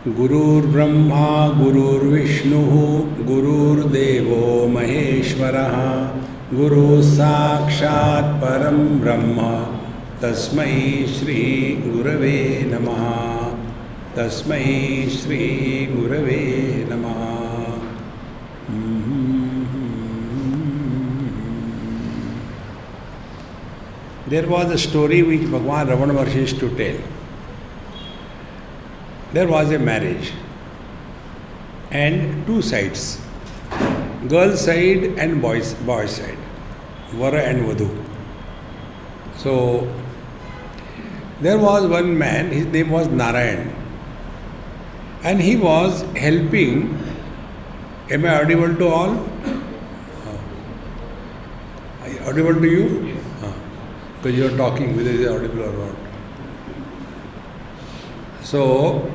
गुरुर्ब्रह्मा गुरुर्विष्णुः गुरुर्देवो महेश्वरः गुरुः साक्षात् परं ब्रह्म तस्मै श्री गुरवे नमः। तस्मै श्री गुरवे नमः। There was a story which Bhagavan Ravana Maharshi used to tell. There was a marriage and two sides, girl side and boy side, Vara and Vadhu. So there was one man, his name was Narayan, and he was helping. Am I audible to all? Are you audible to you? Because you are talking, whether it is audible or not. So,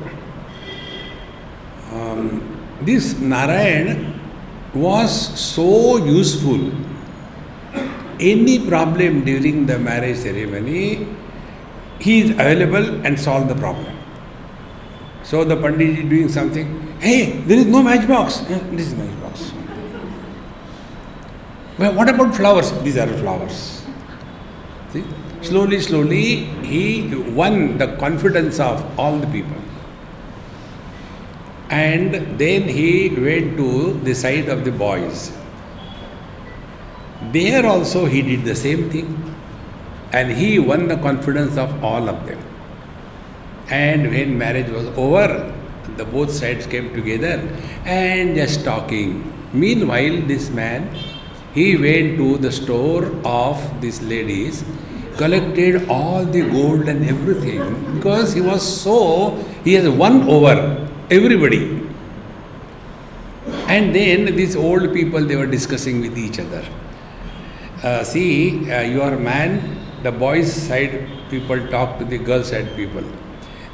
this Narayan was so useful. Any problem during the marriage ceremony, he is available and solve the problem. So the Pandit is doing something. Hey, there is no matchbox. This is matchbox. Well, what about flowers? These are flowers. See? Slowly, he won the confidence of all the people. And then he went to the side of the boys. There also he did the same thing. And he won the confidence of all of them. And when marriage was over, the both sides came together and just talking. Meanwhile, this man, he went to the store of these ladies, collected all the gold and everything, because he has won over everybody. And then these old people, they were discussing with each other. Your man, the boys side people talk to the girl side people.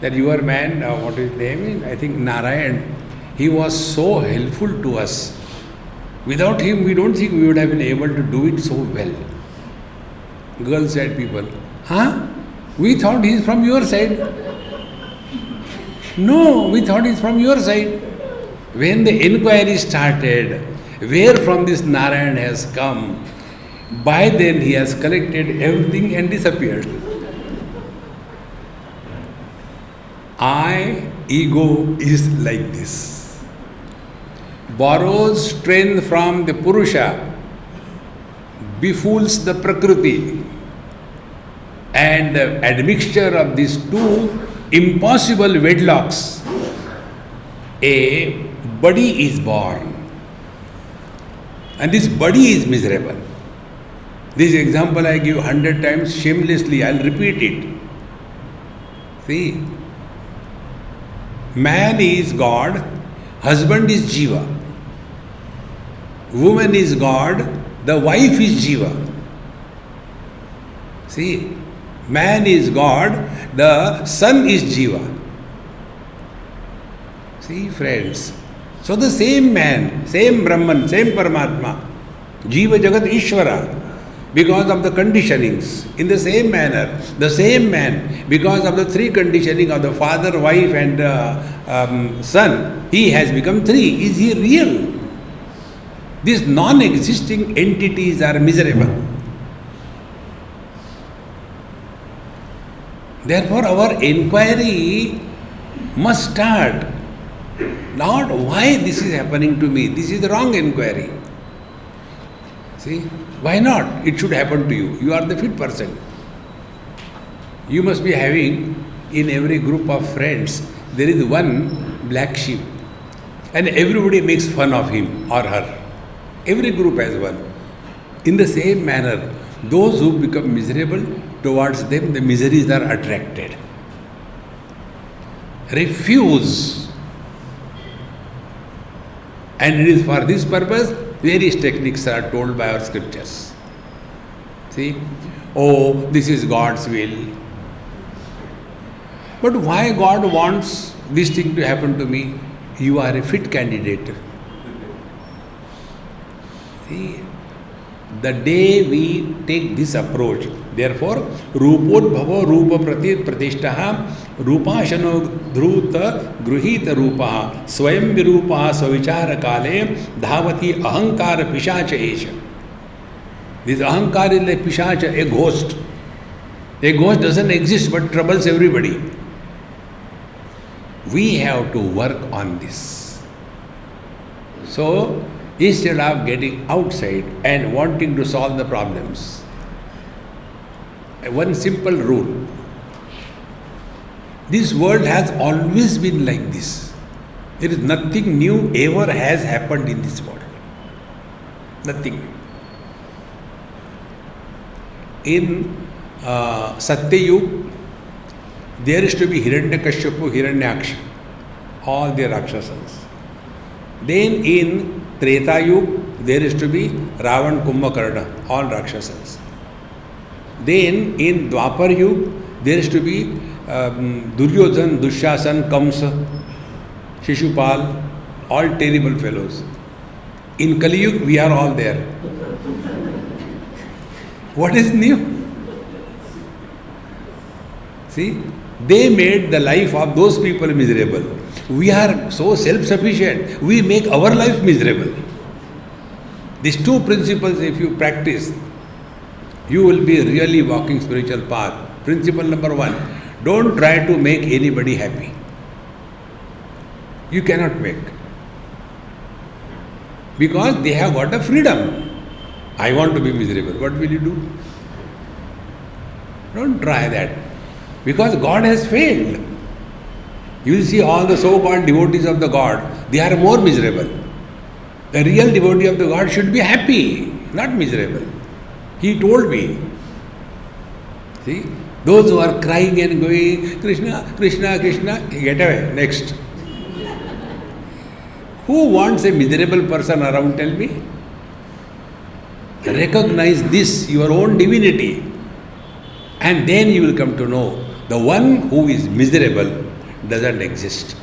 That your man, what is his name? I think Narayan, he was so helpful to us. Without him, we don't think we would have been able to do it so well. Girl side people, we thought he is from your side. No, we thought he is from your side. When the inquiry started, where from this Narayan has come, by then he has collected everything and disappeared. Ego is like this. Borrows strength from the Purusha, befools the Prakriti, and the admixture of these two impossible wedlocks, a body is born. And this body is miserable. This example I give 100 times shamelessly, I'll repeat it. See, man is God, husband is Jiva. Woman is God, the wife is Jiva. See, man is God, the son is Jiva. See, friends. So the same man, same Brahman, same Paramatma, Jiva Jagat Ishvara, because of the conditionings, in the same manner, the same man, because of the three conditioning of the father, wife and son, he has become three. Is he real? These non-existing entities are miserable. Therefore, our inquiry must start not why this is happening to me. This is the wrong inquiry. See, why not? It should happen to you. You are the fit person. You must be having in every group of friends, there is one black sheep, and everybody makes fun of him or her. Every group has one. In the same manner, those who become miserable, towards them the miseries are attracted. Refuse. And it is for this purpose, various techniques are told by our scriptures. See, this is God's will. But why God wants this thing to happen to me? You are a fit candidate. See, the day we take this approach, Therefore, Rupodbhavo Rupa Pratishtaha Rupashano Dhruta Gruhita Rupa Swayam Virupa Swavichara Kale Dhavati Ahankara Pishacha Esha. This Ahankara is like Pishacha, a ghost. A ghost doesn't exist but troubles everybody. We have to work on this. So, instead of getting outside and wanting to solve the problems, one simple rule. This world has always been like this. There is nothing new ever has happened in this world. Nothing new. In Satyayug, there is to be Hiranyakashipu, Hiranyaksha, all the Rakshasas. Then in Tretayug, there is to be Ravan, Kumbhakarna, all Rakshasas. Then in Dwapar Yug, there is to be Duryodhan, Dushasan, Kamsa, Shishupal, all terrible fellows. In Kali Yug, we are all there. What is new? See, they made the life of those people miserable. We are so self-sufficient, we make our life miserable. These two principles, if you practice, you will be really walking spiritual path. Principle number one, don't try to make anybody happy. You cannot make. Because they have got a freedom. I want to be miserable. What will you do? Don't try that. Because God has failed. You will see all the so-called devotees of the God, they are more miserable. The real devotee of the God should be happy, not miserable. He told me. See, those who are crying and going, Krishna, Krishna, Krishna, get away, next. Who wants a miserable person around, tell me? Recognize this, your own divinity. And then you will come to know the one who is miserable doesn't exist.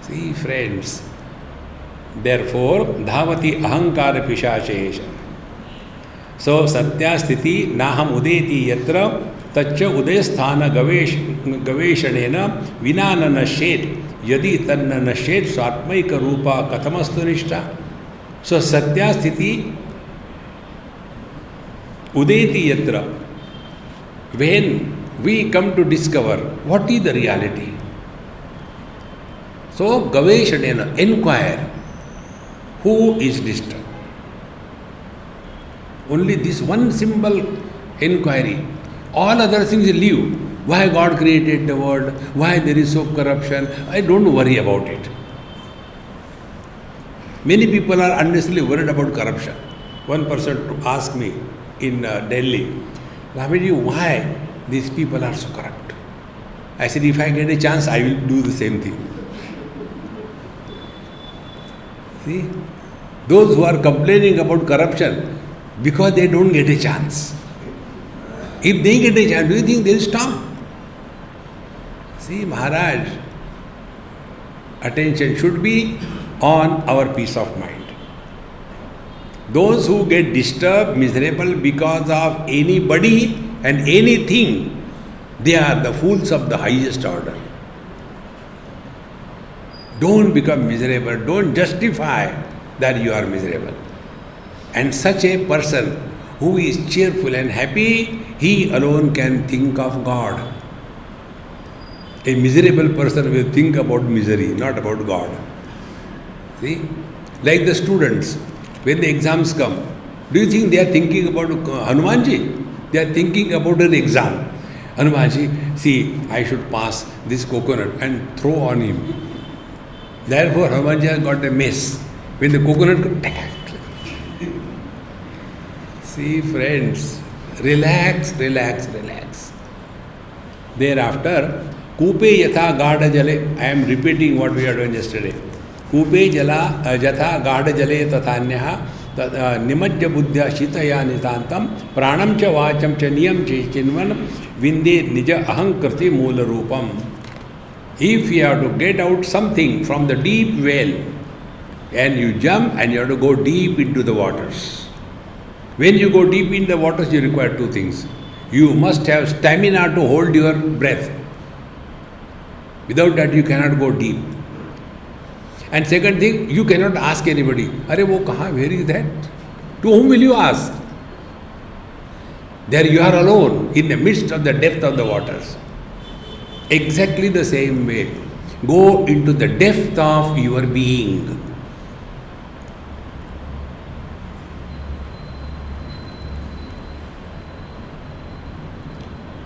See, friends, therefore, dhavati ahankara pishachesha. So, satya sthiti naham udeti yatra tacha udesthana gaveshanena vinana nashet yadi tanna nashet swatmaika rupa kathamastu nishta. So, satya sthiti udeti yatra. When we come to discover what is the reality. So, gaveshanena, inquire, who is disturbed? Only this one simple inquiry. All other things leave. Why God created the world? Why there is so corruption? I don't worry about it. Many people are unnecessarily worried about corruption. One person asked me in Delhi, Swamiji, why these people are so corrupt? I said, if I get a chance, I will do the same thing. See, those who are complaining about corruption, because they don't get a chance. If they get a chance, do you think they will stop? See, Maharaj, attention should be on our peace of mind. Those who get disturbed, miserable because of anybody and anything, they are the fools of the highest order. Don't become miserable. Don't justify that you are miserable. And such a person who is cheerful and happy, he alone can think of God. A miserable person will think about misery, not about God. See? Like the students, when the exams come, do you think they are thinking about Hanumanji? They are thinking about an exam. Hanumanji, see, I should pass this coconut and throw on him. Therefore, Hanumanji has got a mess. When the coconut comes, see, friends, relax, relax, relax. Thereafter, Kupe yatha gada jale, I am repeating what we are doing yesterday. Kupe jala yatha gada jale tathanyaha nimajya buddhya shitaya nitantam pranam cha vacham cha niyam cha chinvan vinde nija ahankriti moola rupam. If you have to get out something from the deep well and you jump and you have to go deep into the waters, When you go deep in the waters, you require two things. You must have stamina to hold your breath. Without that, you cannot go deep. And second thing, you cannot ask anybody, "Arey wo kahan? Where is that?" To whom will you ask? There you are alone in the midst of the depth of the waters. Exactly the same way. Go into the depth of your being.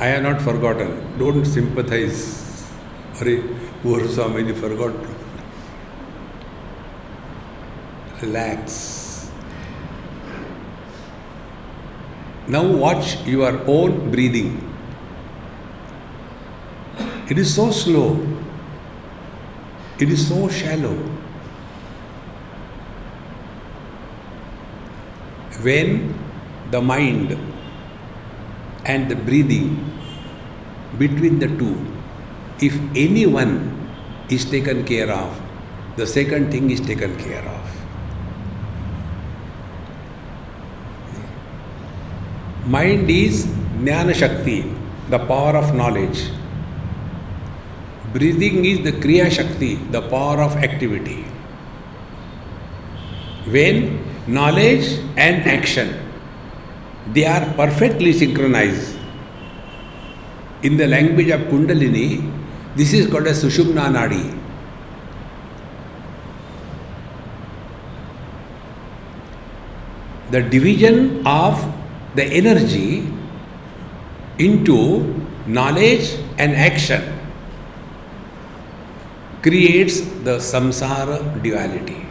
I have not forgotten. Don't sympathize. Arey, poor Swamiji forgot. Relax. Now watch your own breathing. It is so slow. It is so shallow. When the mind and the breathing, between the two, if any one is taken care of, the second thing is taken care of. Mind is Jnana Shakti, the power of knowledge. Breathing is the Kriya Shakti, the power of activity. When knowledge and action, they are perfectly synchronized. In the language of Kundalini, this is called as Sushumna Nadi. The division of the energy into knowledge and action creates the samsara duality.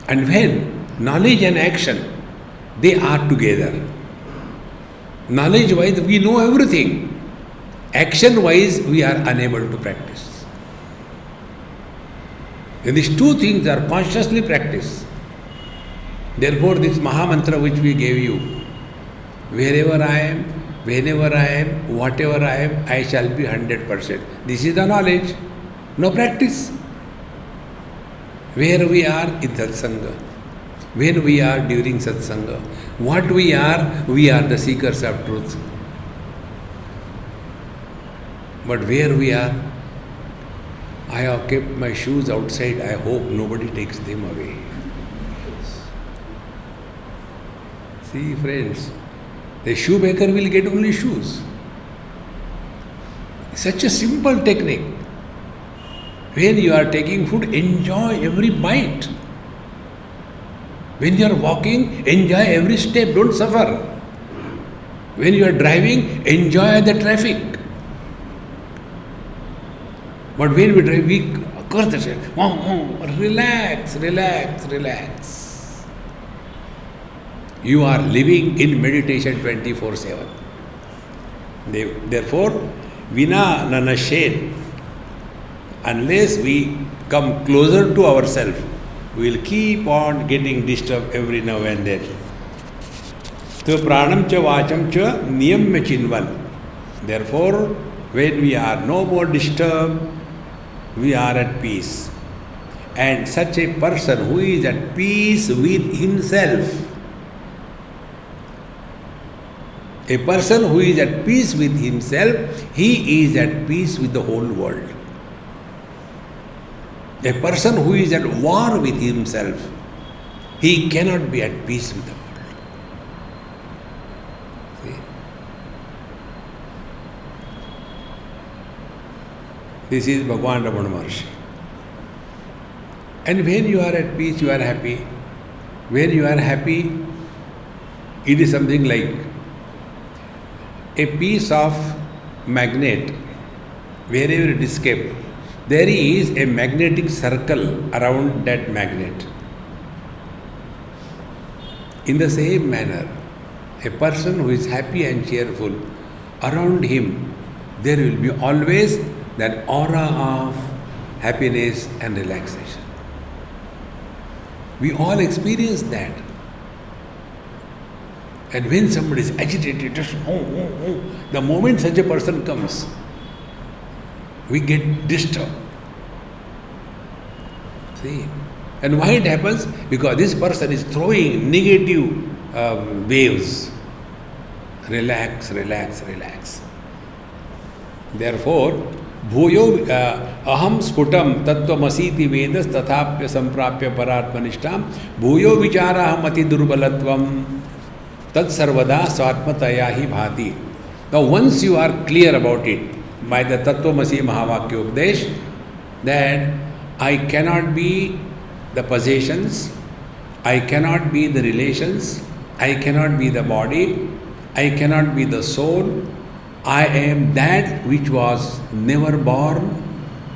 And when knowledge and action, they are together. Knowledge-wise, we know everything. Action-wise, we are unable to practice. And these two things are consciously practiced. Therefore, this Mahamantra which we gave you, wherever I am, whenever I am, whatever I am, I shall be 100%. This is the knowledge, no practice. Where we are in Satsanga, when we are during Satsanga, what we are the seekers of truth. But where we are, I have kept my shoes outside, I hope nobody takes them away. See, friends, the shoemaker will get only shoes. Such a simple technique. When you are taking food, enjoy every bite. When you are walking, enjoy every step, don't suffer. When you are driving, enjoy the traffic. But when we drive, we curse the traffic. Relax, relax, relax. You are living in meditation 24/7. Therefore, vina nanashed, unless we come closer to ourselves, we will keep on getting disturbed every now and then. So pranam cha vacham cha niyamya chinvan. Therefore, when we are no more disturbed, we are at peace. And such a person who is at peace with himself, a person who is at peace with himself, he is at peace with the whole world. A person who is at war with himself, he cannot be at peace with the world. See? This is Bhagavan Ramana Maharshi. And when you are at peace, you are happy. When you are happy, it is something like a piece of magnet. Wherever it is kept, there is a magnetic circle around that magnet. In the same manner, a person who is happy and cheerful, around him there will be always that aura of happiness and relaxation. We all experience that. And when somebody is agitated, just the moment such a person comes, we get disturbed. See? And why it happens? Because this person is throwing negative waves. Relax, relax, relax. Therefore, bhuyo aham sputam tattvamasiti vedas tathapya samprapya paratmanishtam bhuyo vicharaham ati durbalatvam tad sarvada swatmataya hi bhati. Now once you are clear about it by the Tattvamasi Mahavakya Upadesh, that I cannot be the possessions, I cannot be the relations, I cannot be the body, I cannot be the soul, I am that which was never born,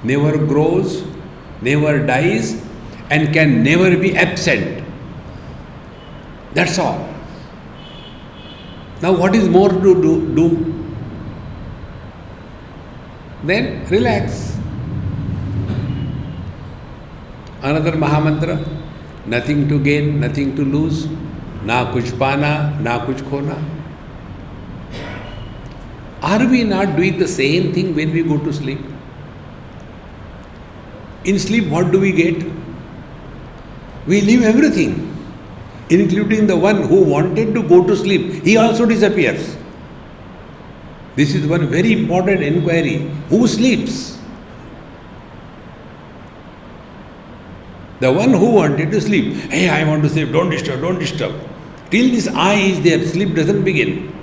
never grows, never dies, and can never be absent. That's all. Now what is more to do? Then relax. Another Mahamantra, nothing to gain, nothing to lose, na kuch pana, na kuch khona. Are we not doing the same thing when we go to sleep? In sleep, what do we get? We leave everything, including the one who wanted to go to sleep. He also disappears. This is one very important inquiry. Who sleeps? The one who wanted to sleep. Hey, I want to sleep. Don't disturb, don't disturb. Till this I is there, sleep doesn't begin.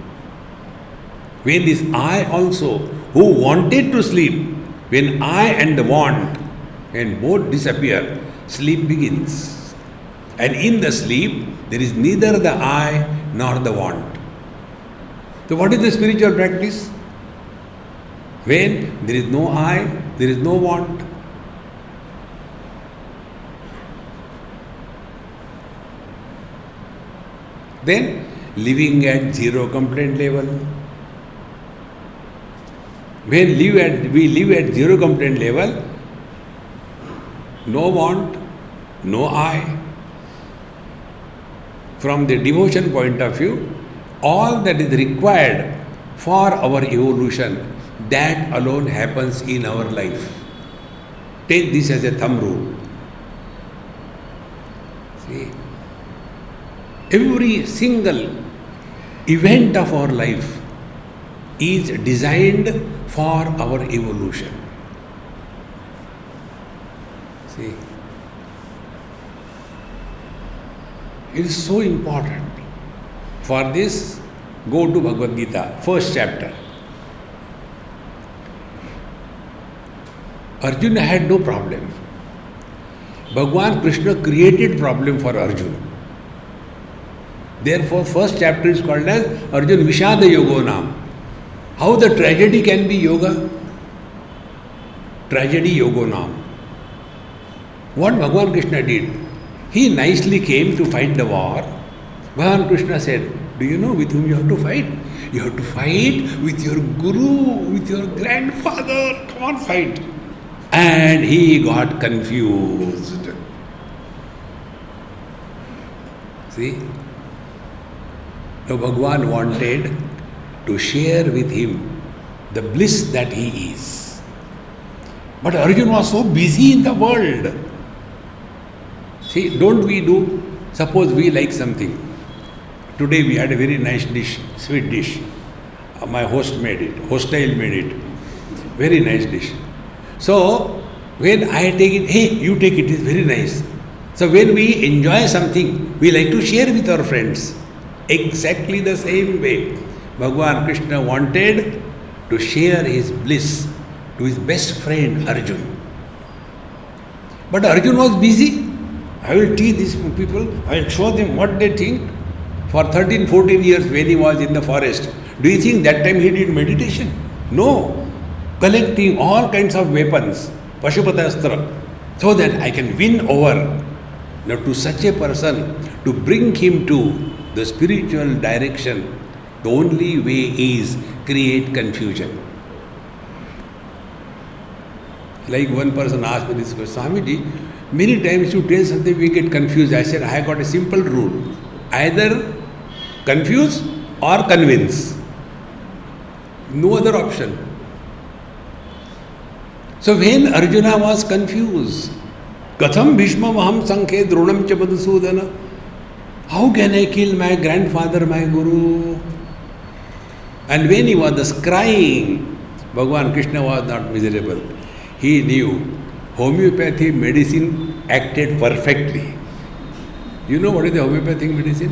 When this I also, who wanted to sleep, when I and the want, and both disappear, sleep begins. And in the sleep, there is neither the I nor the want. So what is the spiritual practice? When there is no I, there is no want. Then living at zero complaint level. When we live at zero complaint level, no want, no I. From the devotion point of view, all that is required for our evolution, that alone happens in our life. Take this as a thumb rule. See, every single event of our life is designed for our evolution. See, it is so important. For this, go to Bhagavad Gita, first chapter. Arjuna had no problem. Bhagwan Krishna created problem for Arjuna. Therefore, first chapter is called as Arjuna Vishada Yogo Nam. How the tragedy can be yoga? Tragedy Yogo Nam. What Bhagwan Krishna did? He nicely came to fight the war. Bhagwan Krishna said, do you know with whom you have to fight? You have to fight with your guru, with your grandfather. Come on, fight. And he got confused. See? Now Bhagwan wanted to share with him the bliss that he is. But Arjuna was so busy in the world. See, don't we do? Suppose we like something. Today we had a very nice dish, sweet dish. My host made it, hostile made it. Very nice dish. So, when I take it, hey, you take it, it's very nice. So, when we enjoy something, we like to share with our friends. Exactly the same way, Bhagwan Krishna wanted to share his bliss to his best friend Arjuna. But Arjuna was busy. I will teach these people, I will show them what they think. For 13, 14 years when he was in the forest, do you think that time he did meditation? No. Collecting all kinds of weapons, Pashupatastra, so that I can win over. Now to such a person, to bring him to the spiritual direction, the only way is create confusion. Like one person asked me this question, Swamiji, many times you tell something we get confused. I said, I got a simple rule. Either confuse or convince. No other option. So when Arjuna was confused, Katham Bhishmam aham sankhe dronam cha madhusudana. How can I kill my grandfather, my guru? And when he was crying, Bhagavan Krishna was not miserable. He knew homeopathy medicine acted perfectly. You know what is the homeopathic medicine?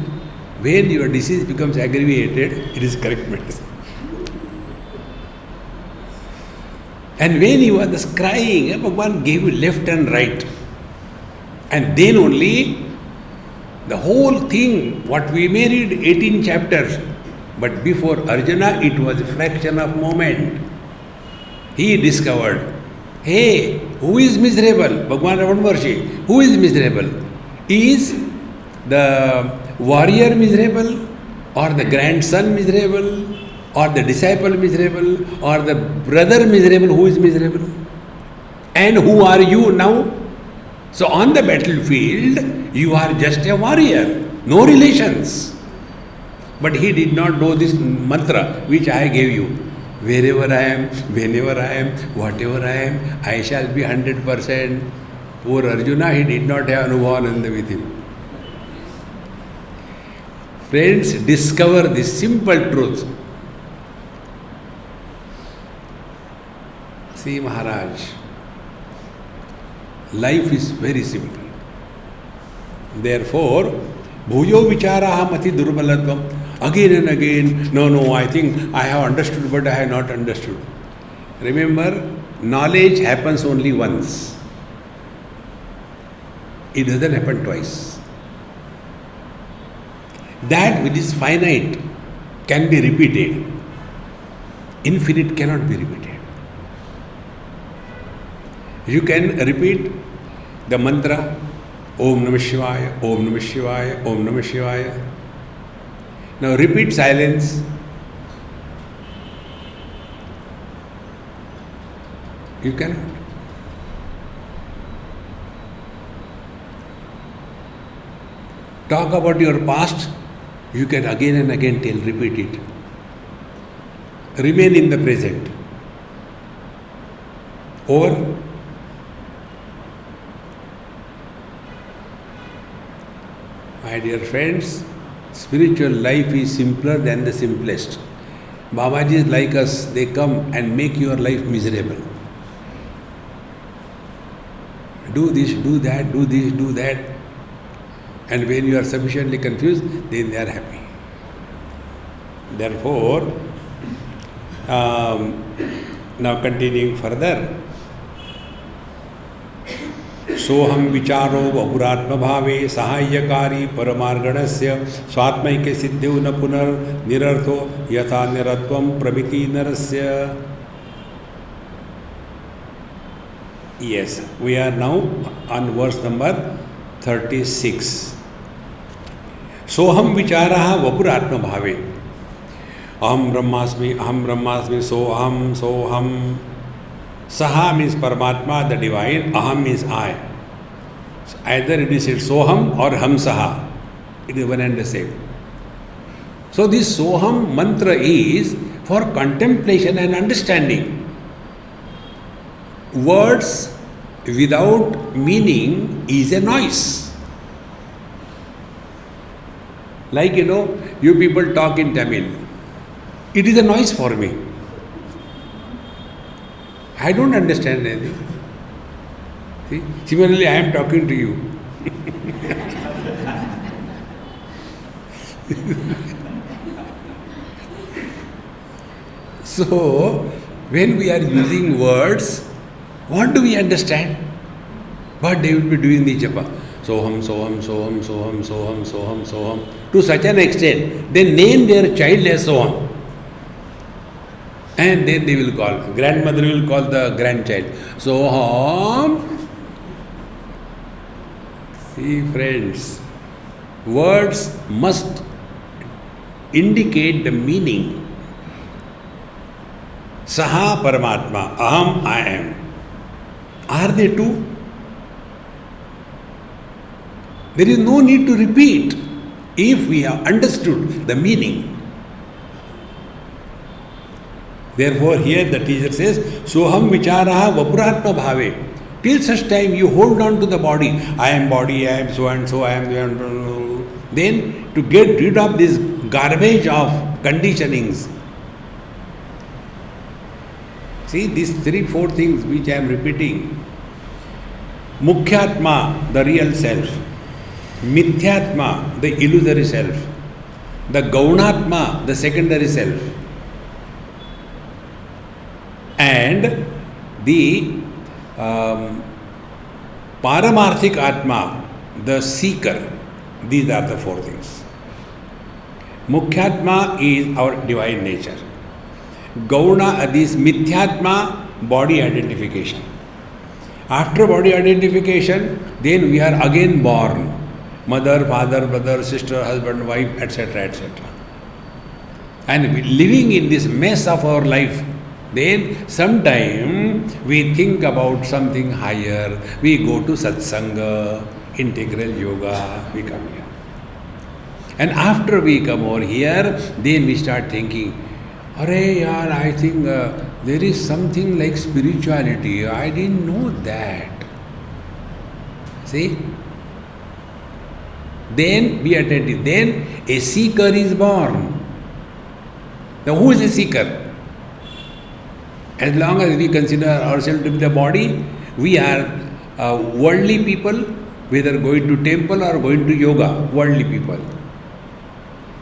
When your disease becomes aggravated, it is correct medicine. And when he was crying, Bhagavan gave you left and right. And then only the whole thing, what we may read 18 chapters, but before Arjuna, it was a fraction of moment. He discovered, hey, who is miserable? Bhagavan Ravanvarshi, who is miserable? Is the warrior miserable, or the grandson miserable, or the disciple miserable, or the brother miserable? Who is miserable? And who are you now? So on the battlefield, you are just a warrior, no relations. But he did not know this mantra which I gave you. Wherever I am, whenever I am, whatever I am, I shall be 100%. Poor Arjuna, he did not have Anubhavananda with him. Friends, discover this simple truth. See, Maharaj, life is very simple. Therefore, bhujo vicharaha mati durbalatvam. Again and again, no, I think I have understood, but I have not understood. Remember, knowledge happens only once. It doesn't happen twice. That which is finite can be repeated. Infinite cannot be repeated. You can repeat the mantra Om Namah Shivaya, Om Namah Shivaya, Om Namah Shivaya. Now repeat silence. You cannot. Talk about your past. You can again and again tell, repeat it. Remain in the present. Over. My dear friends, spiritual life is simpler than the simplest. Babaji is like us, they come and make your life miserable. Do this, do that, do this, do that. And when you are sufficiently confused, then they are happy. Therefore, now continuing further, सोहम विचारो बहुरात्म भावे सहायकारी परमार्गणस्य स्वात्मैक्य सिद्धौ न पुनर्निरर्थो यथा निरत्वं प्रमिति नरस्य. Yes, we are now on verse number 36. सोहम विचारः वपुरात्म भावे. अहम ब्रह्मास्मि, सोहम, सोहम. Saha means Paramatma, the divine. Aham means I. So either it is said Soham or Ham Saha. It is one and the same. So this Soham mantra is for contemplation and understanding. Words without meaning is a noise. Like, you people talk in Tamil. It is a noise for me. I don't understand anything. See? Similarly, I am talking to you. So, when we are using words, what do we understand? What they will be doing the japa? Soham, Soham, Soham, Soham, Soham, Soham, Soham. To such an extent, they name their child as Soham. And then they will call, grandmother will call the grandchild, Soham. See, friends, words must indicate the meaning. Saha Paramatma, Aham, I am. Are they two? There is no need to repeat if we have understood the meaning. Therefore, here the teacher says, Soham vicharaha vapuratma bhave. Till such time you hold on to the body. I am so and so, I am. Then to get rid of this garbage of conditionings. See, these 3-4 things which I am repeating. Mukhyatma, the real self. Mithyatma, the illusory self. The Gaunatma, the secondary self. And the Paramarthik Atma, the seeker. These are the 4 things. Mukhyatma is our divine nature. Gauna, this Mithyatma, body identification. After body identification, then we are again born. Mother, father, brother, sister, husband, wife, etc., etc. And living in this mess of our life, then sometime we think about something higher. We go to satsanga, integral yoga, we come here. And after we come over here, then we start thinking, Arey yaar, I think there is something like spirituality. I didn't know that. See? Then be attentive. Then a seeker is born. Now who is a seeker? As long as we consider ourselves to be the body, we are worldly people, whether going to temple or going to yoga, worldly people.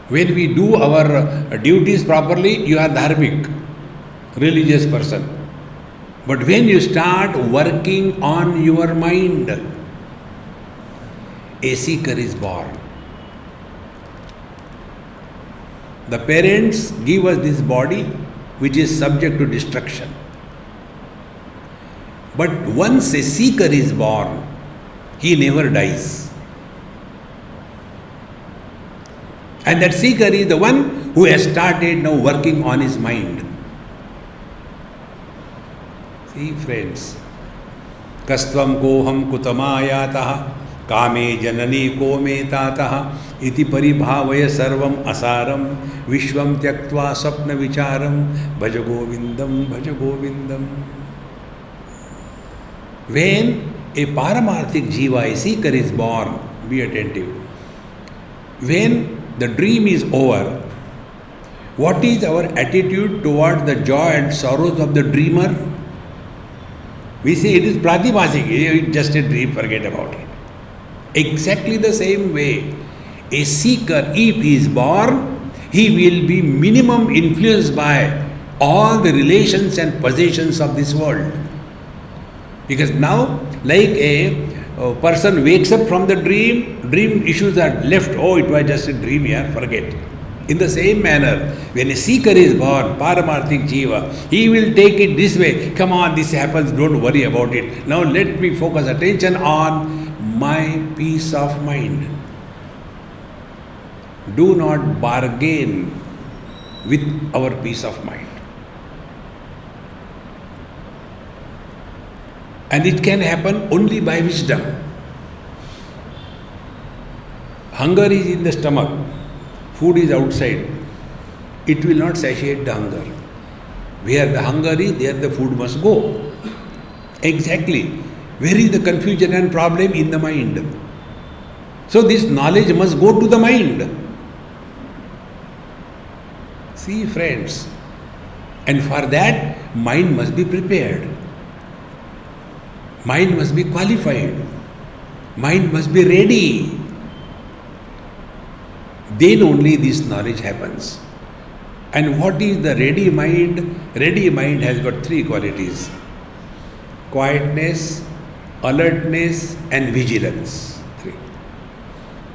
When we do our duties properly, you are dharmic, religious person. But when you start working on your mind, a seeker is born. The parents give us this body which is subject to destruction. But once a seeker is born, he never dies. And that seeker is the one who has started now working on his mind. See, friends, Kastvam koham kutamāyātah kāme janani ko me tātah iti paribhāvaya sarvam asaram vishvam tyaktva sapna vicharam bhaja govindam. When a paramarthik jiva, a seeker is born, be attentive. When the dream is over, what is our attitude toward the joy and sorrows of the dreamer? We say it is pratibhasik, it is just a dream, forget about it. Exactly the same way, a seeker, if he is born, he will be minimum influenced by all the relations and possessions of this world. Because now, like a person wakes up from the dream issues are left. Oh, it was just a dream here, forget. In the same manner, when a seeker is born, paramarthik jiva, he will take it this way. Come on, this happens, don't worry about it. Now let me focus attention on my peace of mind. Do not bargain with our peace of mind. And it can happen only by wisdom. Hunger is in the stomach, food is outside. It will not satiate the hunger. Where the hunger is, there the food must go. Exactly. Where is the confusion and problem? In the mind. So this knowledge must go to the mind. See, friends. And for that, mind must be prepared. Mind must be qualified. Mind must be ready. Then only this knowledge happens. And what is the ready mind? Ready mind has got 3 qualities: quietness, alertness, and vigilance. 3.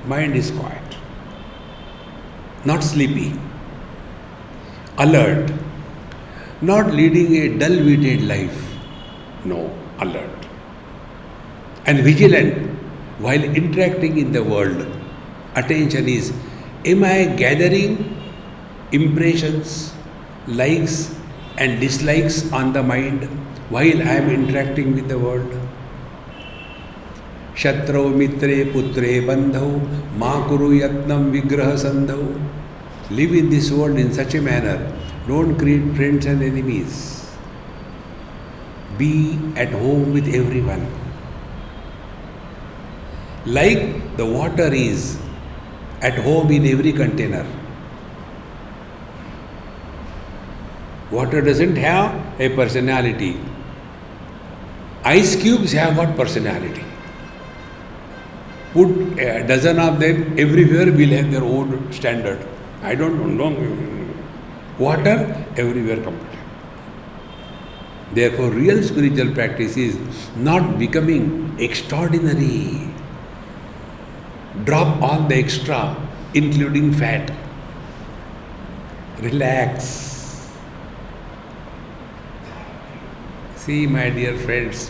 Mind is quiet, not sleepy, alert, not leading a dull-witted life. No, alert. And vigilant while interacting in the world. Attention is, am I gathering impressions, likes and dislikes on the mind while I am interacting with the world? Shatrau mitre putre bandhau ma kuru yatnam vigraha sandhau. Live in this world in such a manner. Don't create friends and enemies. Be at home with everyone. Like the water is at home in every container. Water doesn't have a personality. Ice cubes have got personality. Put a dozen of them, everywhere will have their own standard. I don't know. Water, everywhere compatible. Therefore, real spiritual practice is not becoming extraordinary. Drop all the extra, including fat. Relax. See, my dear friends,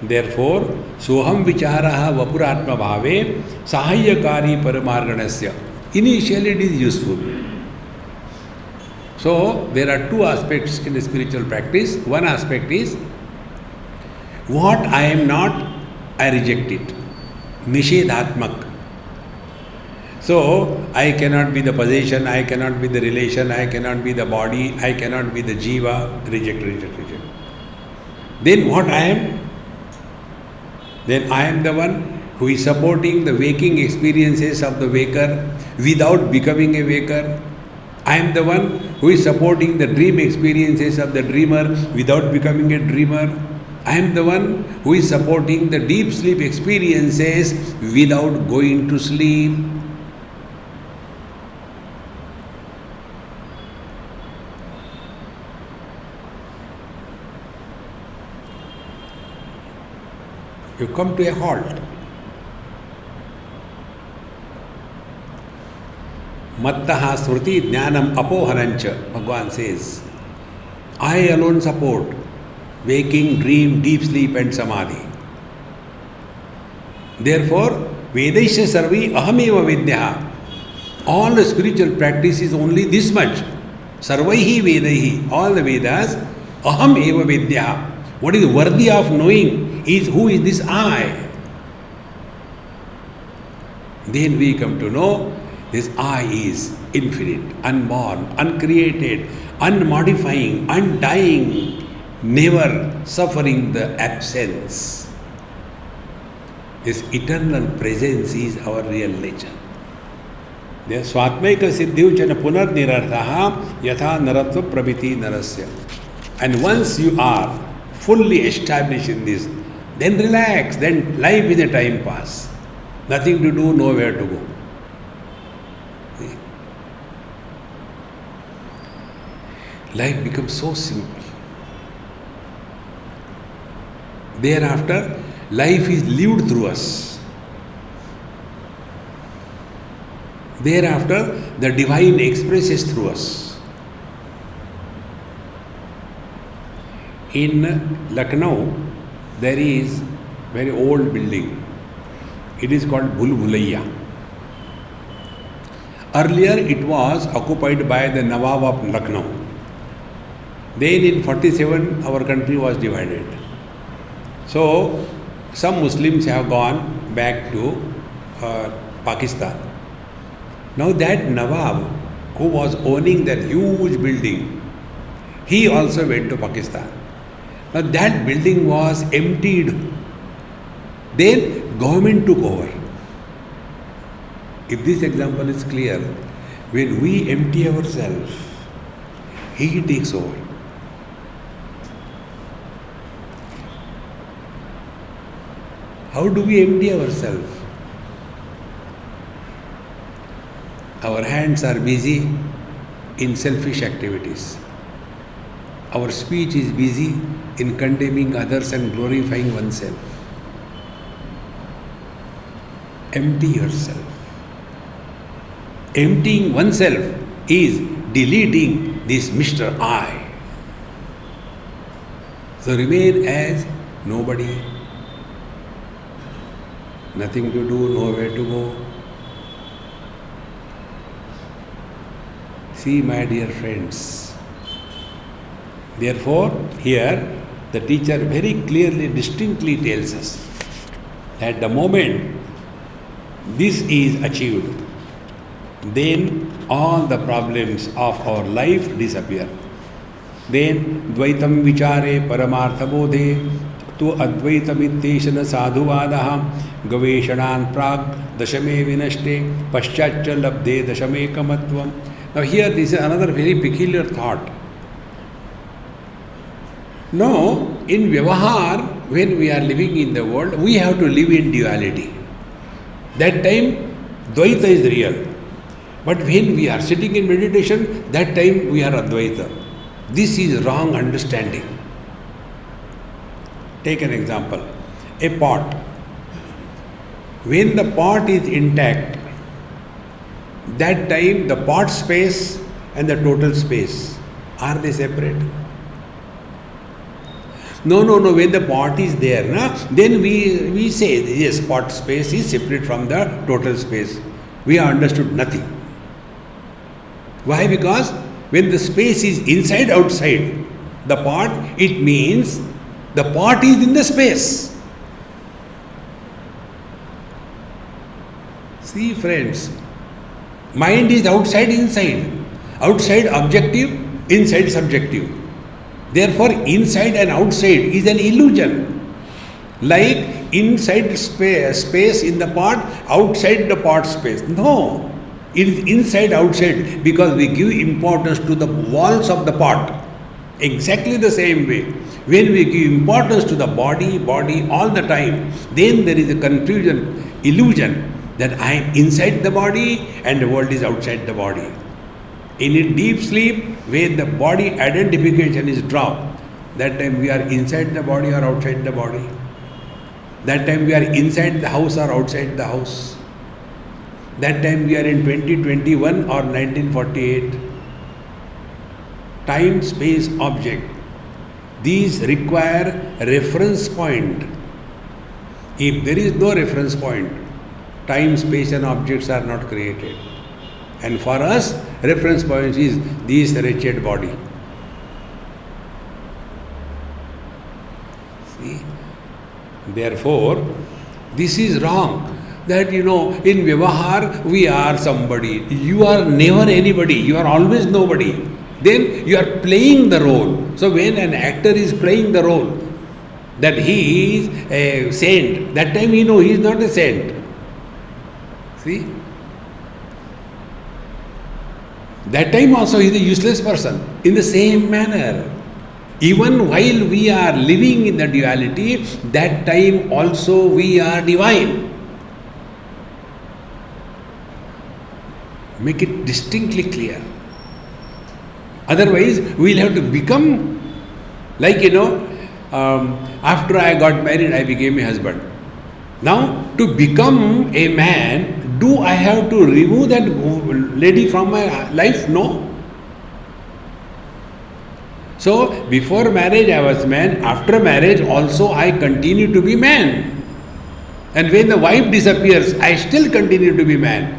therefore, soham vicharaha vapuratma bhave sahayyakari paramarganasya. Initially it is useful. So, there are two aspects in the spiritual practice. One aspect is, what I am not, I reject it. Nishedhatmak. So, I cannot be the possession, I cannot be the relation, I cannot be the body, I cannot be the jiva. Reject. Then what I am? Then I am the one who is supporting the waking experiences of the waker without becoming a waker. I am the one who is supporting the dream experiences of the dreamer without becoming a dreamer. I am the one who is supporting the deep sleep experiences without going to sleep. You come to a halt. Mattaha Sruti Jnanam Apohanancha, Bhagavan says, I alone support waking, dream, deep sleep and samadhi. Therefore, Vedaisya Sarvi Ahameva Vidyaha. All the spiritual practice is only this much. Sarvaihi Vedaihi. All the Vedas, Aham Eva Vidyaha. What is worthy of knowing is who is this I. Then we come to know this I is infinite, unborn, uncreated, unmodifying, undying, never suffering the absence. This eternal presence is our real nature. The Swatmaika Siddhyuchana Punar Nirarthaha Yatha Naratva Prabhiti Narasya. And once you are fully established in this, then relax, then life is a time pass. Nothing to do, nowhere to go. Life becomes so simple. Thereafter, life is lived through us. Thereafter, the divine expresses through us. In Lucknow, there is very old building. It is called Bhul Bhulaiya. Earlier, it was occupied by the Nawab of Lucknow. Then in 47, our country was divided. So, some Muslims have gone back to Pakistan. Now that Nawab, who was owning that huge building, he also went to Pakistan. Now that building was emptied. Then government took over. If this example is clear, when we empty ourselves, he takes over. How do we empty ourselves? Our hands are busy in selfish activities. Our speech is busy in condemning others and glorifying oneself. Empty yourself. Emptying oneself is deleting this Mr. I. So remain as nobody. Nothing to do, nowhere to go. See, my dear friends. Therefore, here the teacher very clearly, distinctly tells us that the moment this is achieved, then all the problems of our life disappear. Then Dvaitam Vichare Paramarthabodhe Tu Advaitamitteshana Sadhuvadaha Gaveshanan Prag Dashame Vinashte Paschatcha Labde Dashame Kamatvam. Now here this is another very peculiar thought. No, in Vyavahar, when we are living in the world, we have to live in duality. That time, Dvaita is real. But when we are sitting in meditation, that time we are Advaita. This is wrong understanding. Take an example. A pot. When the pot is intact, that time the pot space and the total space, are they separate? No. When the pot is there, then we say, yes, pot space is separate from the total space. We have understood nothing. Why? Because when the space is inside, outside the pot, it means the pot is in the space. See, friends, mind is outside, inside. Outside objective, inside subjective. Therefore, inside and outside is an illusion. Like inside space in the pot, outside the pot space. No, it is inside, outside, because we give importance to the walls of the pot. Exactly the same way. When we give importance to the body all the time, then there is a confusion, illusion that I am inside the body and the world is outside the body. In a deep sleep, where the body identification is dropped, that time we are inside the body or outside the body. That time we are inside the house or outside the house. That time we are in 2021 or 1948. Time, space, object. These require reference point. If there is no reference point, time, space and objects are not created. And for us, reference point is this wretched body. See? Therefore, this is wrong. That in Vyavahar, we are somebody. You are never anybody. You are always nobody. Then you are playing the role. So when an actor is playing the role, that he is a saint, that time he is not a saint. See? That time also he is a useless person. In the same manner, even while we are living in the duality, that time also we are divine. Make it distinctly clear. Otherwise, we will have to become like, after I got married, I became a husband. Now, to become a man, do I have to remove that lady from my life? No. So, before marriage I was man, after marriage also I continue to be man. And when the wife disappears, I still continue to be man.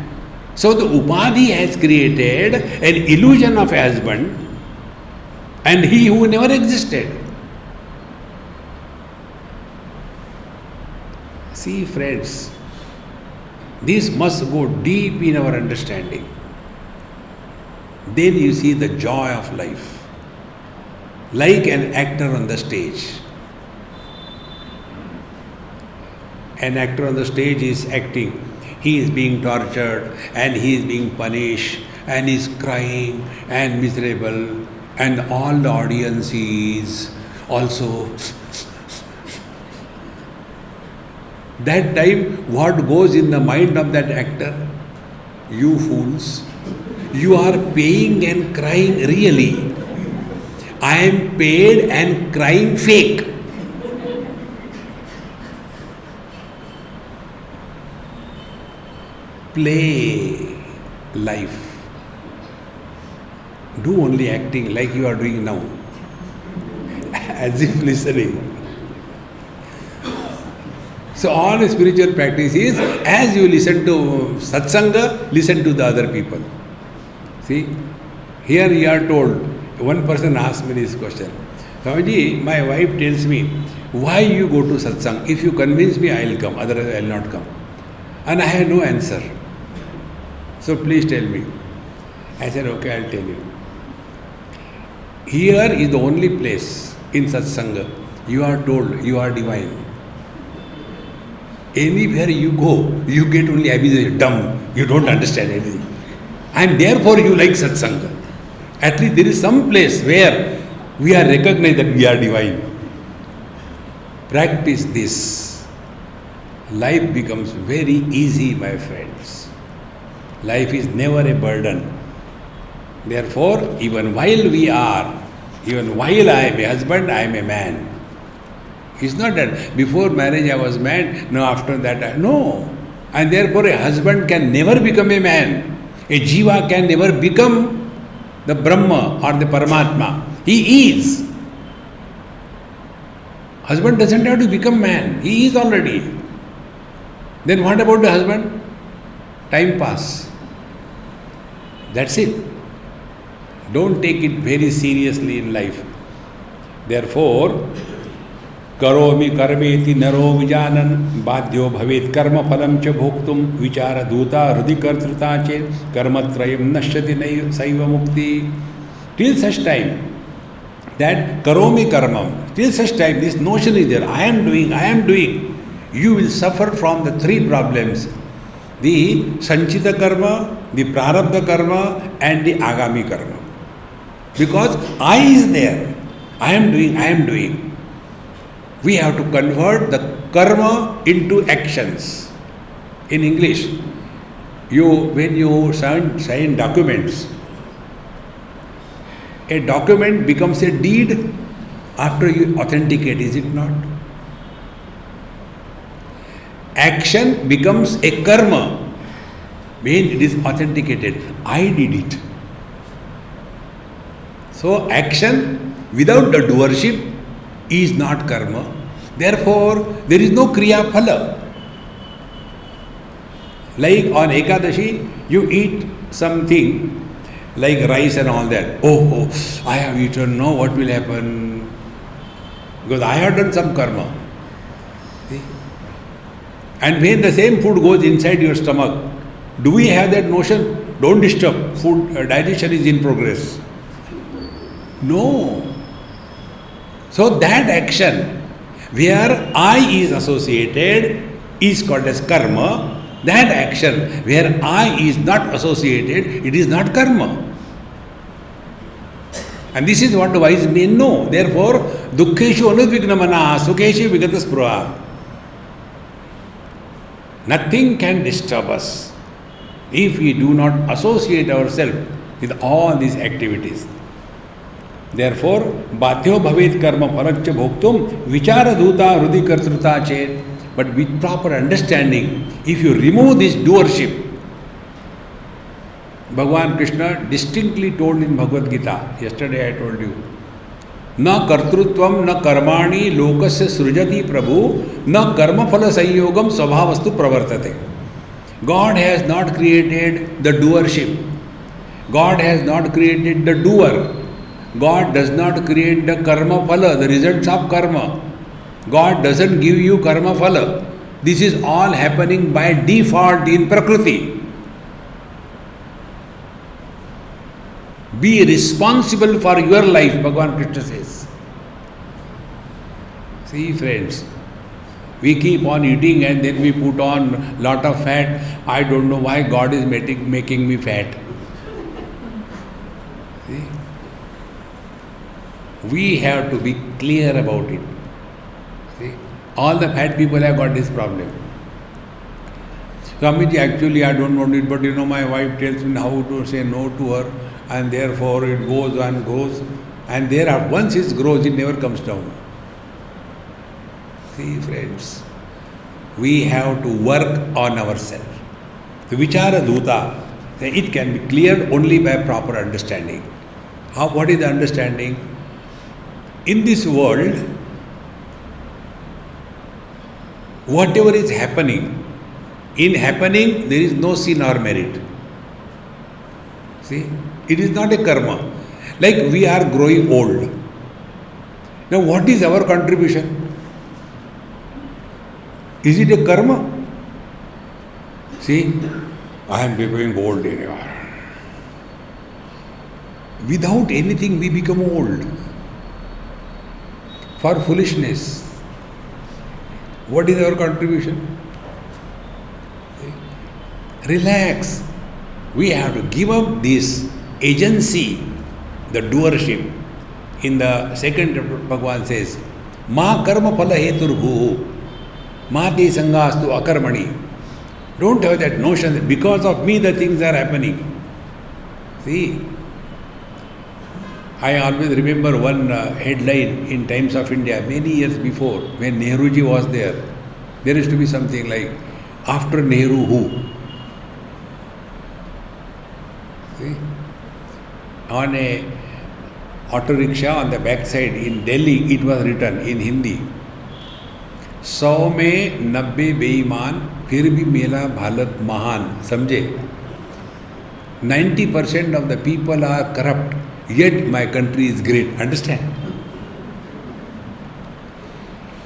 So, the Upadhi has created an illusion of a husband and he who never existed. See, friends, this must go deep in our understanding. Then you see the joy of life. Like an actor on the stage. An actor on the stage is acting. He is being tortured and he is being punished and he is crying and miserable, and all the audience is also. That time, what goes in the mind of that actor? You fools, you are paying and crying really. I am paid and crying fake. Play life. Do only acting like you are doing now, as if listening. So all spiritual practice is, as you listen to satsanga, listen to the other people. See, here you are told, one person asked me this question. Swamiji, my wife tells me, why you go to satsang? If you convince me, I will come, otherwise I will not come. And I have no answer. So please tell me. I said, okay, I will tell you. Here is the only place in satsanga you are told you are divine. Anywhere you go, you get only abhidhamma, dumb, you don't understand anything. And therefore you like satsanga. At least there is some place where we are recognized that we are divine. Practice this. Life becomes very easy, my friends. Life is never a burden. Therefore, even while I am a husband, I am a man. It's not that before marriage I was man, no, after that no. And therefore a husband can never become a man. A jiva can never become the Brahma or the Paramatma. He is. Husband doesn't have to become man. He is already. Then what about the husband? Time pass. That's it. Don't take it very seriously in life. Therefore, karomi karmeti naro vijanan badhyo bhavet karma phalam cha bhoktum vichara dhuta hrudikartrita che karmatrayam nashyati saiva mukti. Till such time that karomi karmam, till such time this notion is there, I am doing, you will suffer from the three problems. The sanchita karma, the prarabdha karma and the agami karma. Because I is there, I am doing. We have to convert the karma into actions. In English, when you sign documents, a document becomes a deed after you authenticate, is it not? Action becomes a karma when it is authenticated. I did it. So action without the doership is not karma. Therefore, there is no kriya phala. Like on Ekadashi, you eat something like rice and all that. Oh, I have eaten, no, what will happen? Because I have done some karma. See? And when the same food goes inside your stomach, do we have that notion? Don't disturb, food digestion is in progress. No. So that action where I is associated is called as karma. That action where I is not associated, it is not karma. And this is what the wise men know. Therefore, dukkheshu anudvignamana sukheshu vigataspruha. Nothing can disturb us if we do not associate ourselves with all these activities. Therefore, badhyo bhavet karma phalakcha bhoktum vichara dhuta hrudi kartruta chet. But with proper understanding, if you remove this doership, Bhagavan Krishna distinctly told in Bhagavad Gita, yesterday I told you, na kartrutvam na karmani lokasya srujati prabhu na karma phala sanyogam svabhavastu pravartate. God has not created the doership. God has not created the doer. God does not create the karma phala, the results of karma. God doesn't give you karma phala. This is all happening by default in Prakriti. Be responsible for your life, Bhagavan Krishna says. See, friends, we keep on eating and then we put on lot of fat. I don't know why God is making me fat. See? We have to be clear about it. See? All the fat people have got this problem. Swamiji, actually I don't want it, but my wife tells me how to say no to her, and therefore it goes and goes, and thereafter once it grows, it never comes down. See, friends, we have to work on ourselves. The vichara dhuta, it can be cleared only by proper understanding. What is the understanding? In this world, whatever is happening, in happening there is no sin or merit. See, it is not a karma. Like we are growing old. Now what is our contribution? Is it a karma? See, I am becoming old anymore. Without anything, we become old. For foolishness, what is our contribution? Relax. We have to give up this agency, the doership. In the second Bhagavan says, Ma karma phala heturbhu, ma te sangastu akarmani. Don't have that notion that because of me the things are happening. See, I always remember one headline in Times of India many years before, when Nehruji was there. There used to be something like, after Nehru who? See? On a auto rickshaw on the backside in Delhi, it was written in Hindi, 100 में 90 बेईमान फिर भी मेरा भारत महान. समझे? 90% of the people are corrupt, yet my country is great. Understand?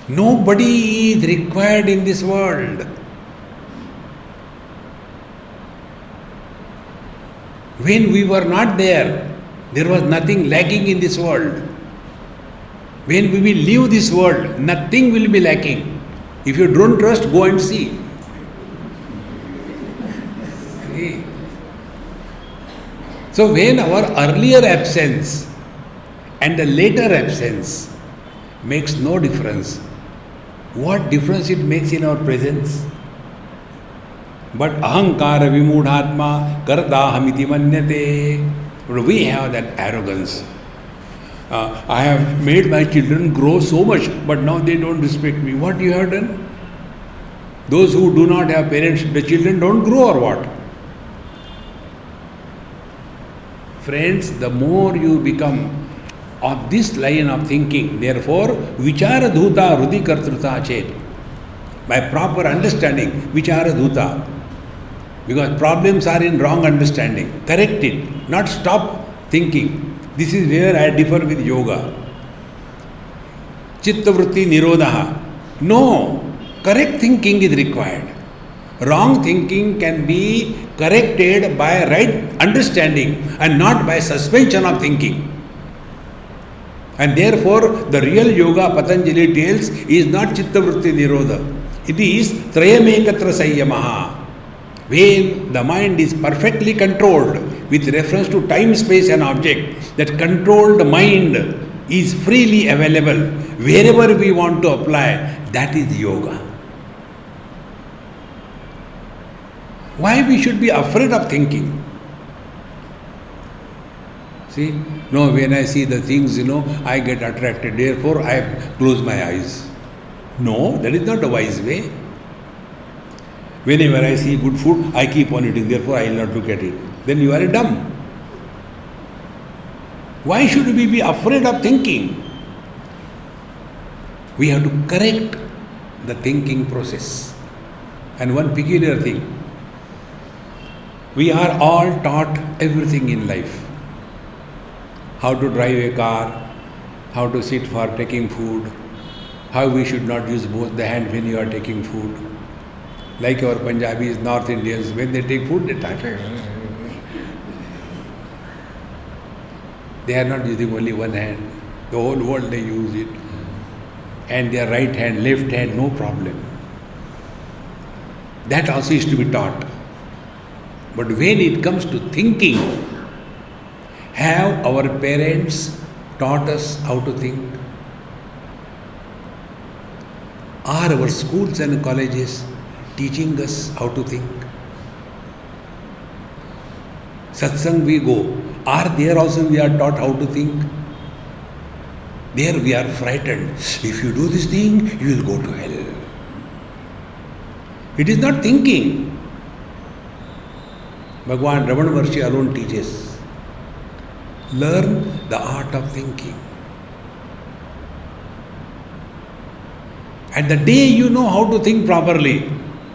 Nobody is required in this world. When we were not there, there was nothing lacking in this world. When we will leave this world, nothing will be lacking. If you don't trust, go and see. See? So when our earlier absence and the later absence makes no difference, what difference it makes in our presence? But ahankara vimudhatma kardahamiti manyate. We have that arrogance. I have made my children grow so much, but now they don't respect me. What you have done? Those who do not have parents, the children don't grow or what? Friends, the more you become of this line of thinking, therefore, vichara dhuta hrudi kartruta chet. By proper understanding, vichara dhuta. Because problems are in wrong understanding. Correct it, not stop thinking. This is where I differ with yoga. Chitta vritti nirodha. No, correct thinking is required. Wrong thinking can be corrected by right understanding and not by suspension of thinking. And therefore, the real yoga Patanjali tells is not chitta vritti nirodha. It is trayamekatra sayyamaha. When the mind is perfectly controlled with reference to time, space and object, that controlled mind is freely available wherever we want to apply, that is yoga. Why we should be afraid of thinking? See, no, when I see the things, I get attracted, therefore I close my eyes. No, that is not the wise way. Whenever I see good food, I keep on eating, therefore I will not look at it. Then you are dumb. Why should we be afraid of thinking? We have to correct the thinking process. And one peculiar thing, we are all taught everything in life. How to drive a car, how to sit for taking food, how we should not use both the hands when you are taking food. Like our Punjabis, North Indians, when they take food, they talk. They are not using only one hand. The whole world they use it. And their right hand, left hand, no problem. That also is to be taught. But when it comes to thinking, have our parents taught us how to think? Are our schools and colleges teaching us how to think? Satsang we go. Are there also we are taught how to think? There we are frightened. If you do this thing, you will go to hell. It is not thinking. Bhagavan Ramana Maharshi alone teaches. Learn the art of thinking. And the day you know how to think properly,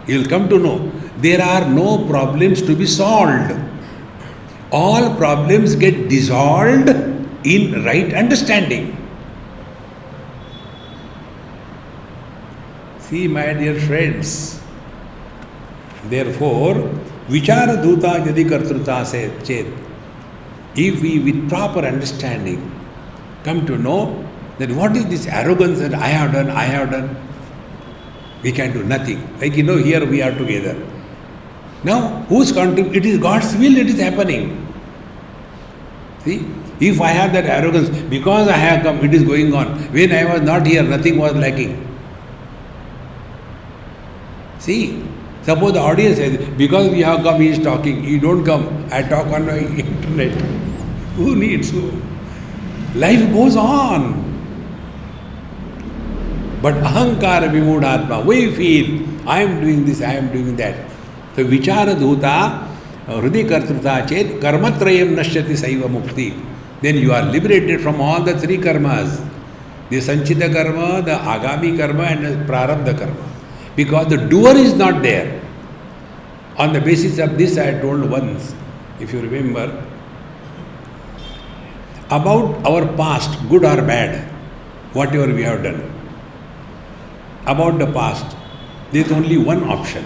you will come to know there are no problems to be solved. All problems get dissolved in right understanding. See, my dear friends, therefore, vichara dhuta yadi kartruta se chet. If we, with proper understanding, come to know that what is this arrogance that I have done, we can do nothing. Like here we are together. Now, whose contribution? It is God's will, it is happening. See, if I have that arrogance, because I have come, it is going on. When I was not here, nothing was lacking. See, suppose the audience says, because we have come, he is talking, you don't come, I talk on my internet. Who needs to? Life goes on. But ahankara vimudhatma, we feel, I am doing this, I am doing that. So vichara dhuta, hrudi kartruta chet, karmatrayam nashyati saiva mukti. Then you are liberated from all the three karmas. The sanchita karma, the agami karma and the prarabdha karma. Because the doer is not there. On the basis of this I told once, if you remember, about our past, good or bad, whatever we have done. About the past, there is only one option.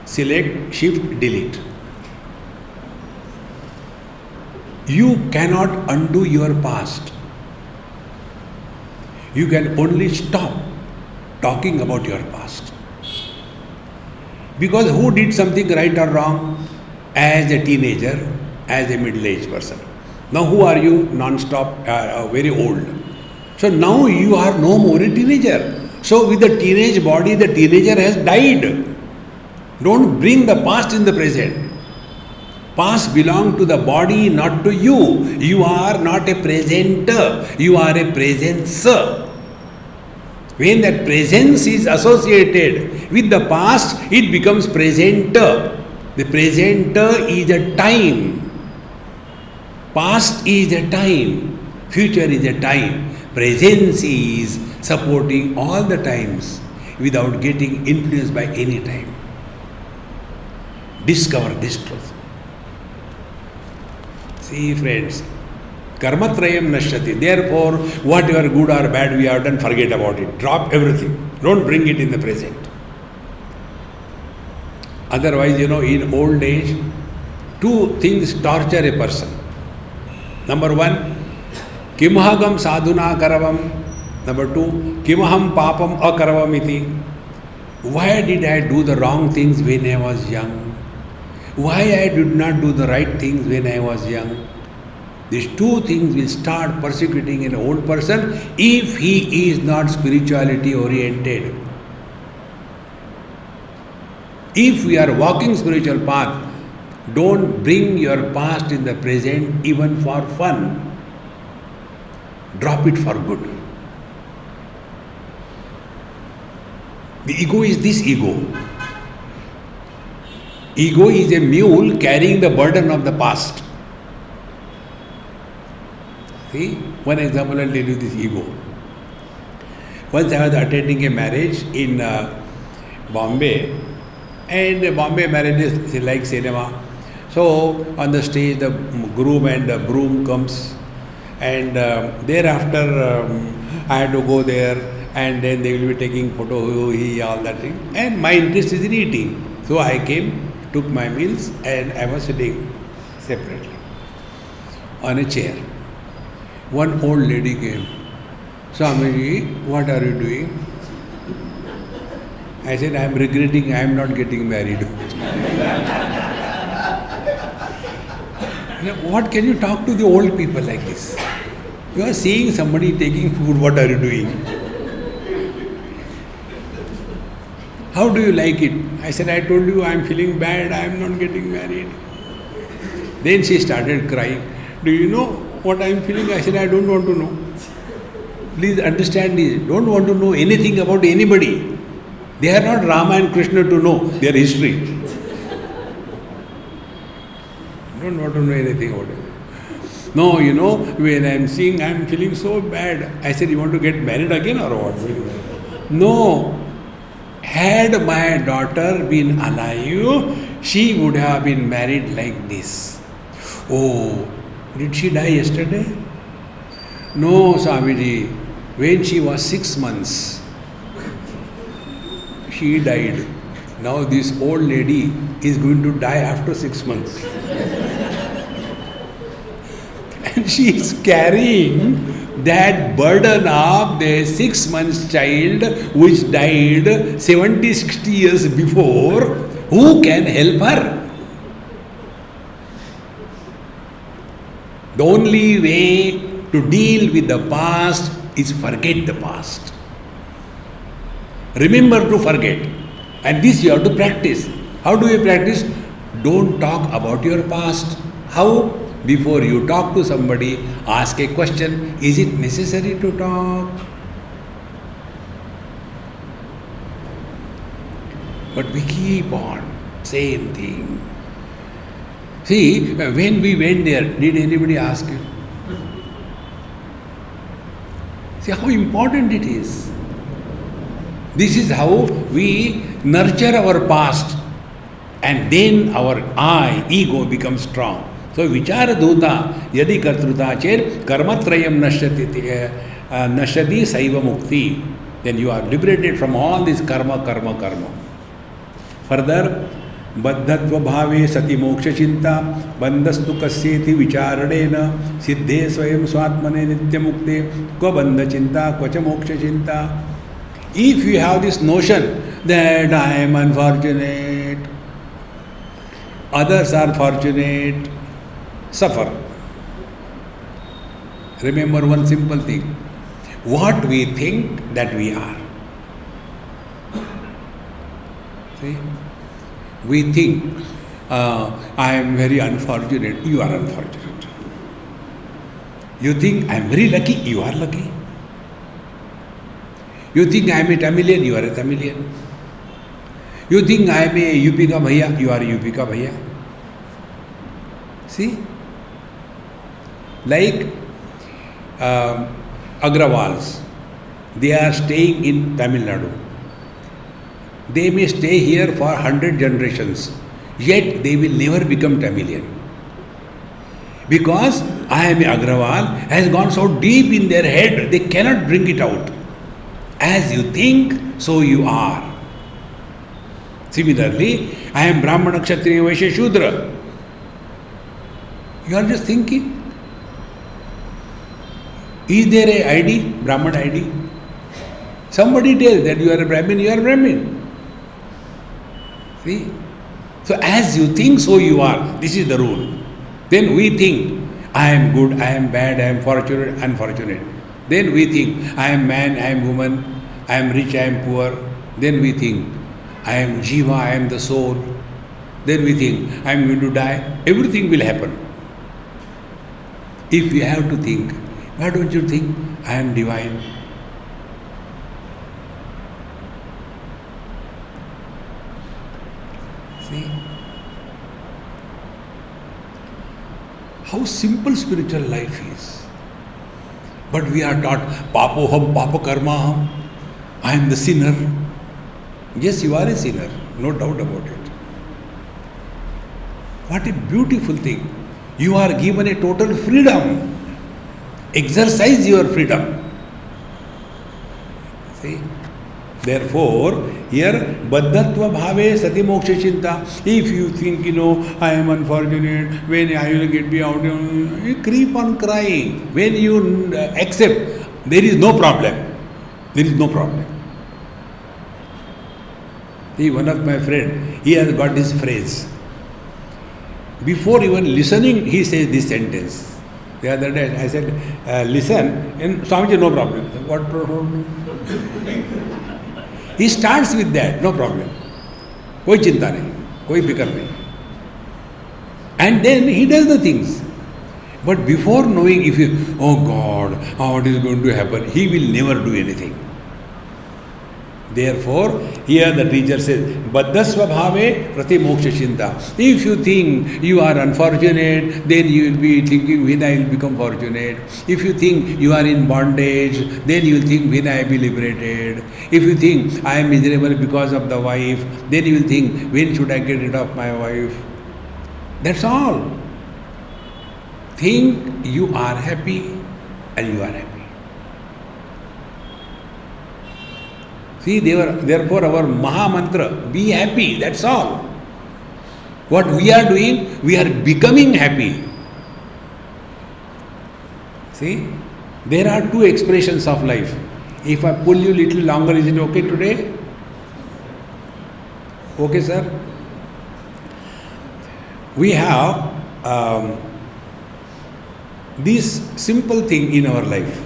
Select, shift, delete. You cannot undo your past. You can only stop talking about your past. Because who did something right or wrong? As a teenager, as a middle-aged person. Now who are you? Non-stop, very old. So now you are no more a teenager. So with the teenage body, the teenager has died. Don't bring the past in the present. Past belongs to the body, not to you. You are not a presenter. You are a presencer. When that presence is associated with the past, it becomes presenter. The presenter is a time. Past is a time. Future is a time. Presence is supporting all the times without getting influenced by any time. Discover this truth. See, friends, karmatrayam nashyati. Therefore, whatever good or bad we have done, forget about it. Drop everything. Don't bring it in the present. Otherwise, in old age, two things torture a person. Number one, kimahagam sadhuna karavam. Number two, kimaham papam akaravam iti. Why did I do the wrong things when I was young? Why I did not do the right things when I was young? These two things will start persecuting an old person if he is not spirituality oriented. If we are walking spiritual path, don't bring your past in the present even for fun. Drop it for good. The ego is this ego. Ego is a mule carrying the burden of the past. See, one example I'll tell you this ego. Once I was attending a marriage in Bombay, and Bombay marriages is like cinema. So on the stage the groom and the broom comes, and thereafter I had to go there, and then they will be taking photo, all that thing. And my interest is in eating. So I came, took my meals, and I was sitting separately on a chair. One old lady came. Swamiji, what are you doing? I said, I am regretting I am not getting married. What can you talk to the old people like this? You are seeing somebody taking food, what are you doing? How do you like it? I said, I told you I am feeling bad, I am not getting married. Then she started crying. Do you know what I am feeling? I said, I don't want to know. Please understand this. Don't want to know anything about anybody. They are not Rama and Krishna to know their history. Don't want to know anything about it. No, when I am seeing, I am feeling so bad. I said, you want to get married again or what? No. Had my daughter been alive, she would have been married like this. Oh, did she die yesterday? No, Swamiji. When she was 6 months, she died. Now this old lady is going to die after 6 months. She is carrying that burden of the 6 months child which died 70, 60 years before. Who can help her? The only way to deal with the past is forget the past. Remember to forget. And this you have to practice. How do you practice? Don't talk about your past. How? Before you talk to somebody, ask a question. Is it necessary to talk? But we keep on. Same thing. See, when we went there, did anybody ask you? See how important it is. This is how we nurture our past, and then our ego becomes strong. So, vichara dhuta yadi kartruta chet karmatrayam nashyati saiva mukti. Then you are liberated from all this karma. Further, बद्धत्व भावे सति मोक्ष चिंता बंधस्तु कस्येति विचारणेन सिद्धे स्वयं स्वात्मने नित्य मुक्ते क्व बंध चिंता क्वच मोक्ष चिंता. If you have this notion that I am unfortunate, others are fortunate, suffer. Remember one simple thing: what we think, that we are. See? We think, I am very unfortunate, you are unfortunate. You think, I am very lucky, you are lucky. You think I am a Tamilian, you are a Tamilian. You think I am a UP ka bhaiya, you are a UP ka bhaiya. See? Like Agrawals, they are staying in Tamil Nadu. They may stay here for 100 generations, yet they will never become Tamilian. Because I am Agrawal has gone so deep in their head, they cannot bring it out. As you think, so you are. Similarly, I am Brahmana, Kshatriya, Vaishya, Shudra. You are just thinking. Is there a ID, Brahman ID? Somebody tells that you are a Brahmin, you are a Brahmin. See? So as you think, so you are. This is the rule. Then we think, I am good, I am bad, I am fortunate, unfortunate. Then we think, I am man, I am woman, I am rich, I am poor. Then we think, I am Jiva, I am the soul. Then we think, I am going to die. Everything will happen. If you have to think, why don't you think, I am divine? See? How simple spiritual life is. But we are taught, papoham, papakarmaham, I am the sinner. Yes, you are a sinner, no doubt about it. What a beautiful thing. You are given a total freedom. Exercise your freedom. See? Therefore, here, baddhatva bhave sati moksha chinta. If you think, I am unfortunate, when I will get me out, you keep on crying. When you accept, there is no problem. There is no problem. See, one of my friend, he has got this phrase. Before even listening, he says this sentence. The other day, I said, listen, and Swamiji, no problem. What problem? He starts with that, no problem. Koi chinta nahi, koi fikar nahi. And then he does the things. But before knowing, if you, oh God, what is going to happen, he will never do anything. Therefore, here the teacher says, baddhasva bhave prati moksha chinta. If you think you are unfortunate, then you will be thinking, when I will become fortunate. If you think you are in bondage, then you will think, when I will be liberated. If you think I am miserable because of the wife, then you will think, when should I get rid of my wife? That's all. Think you are happy and you are happy. See, therefore our Maha Mantra, be happy, that's all. What we are doing, we are becoming happy. See, there are two expressions of life. If I pull you little longer, is it okay today? Okay, sir? We have this simple thing in our life.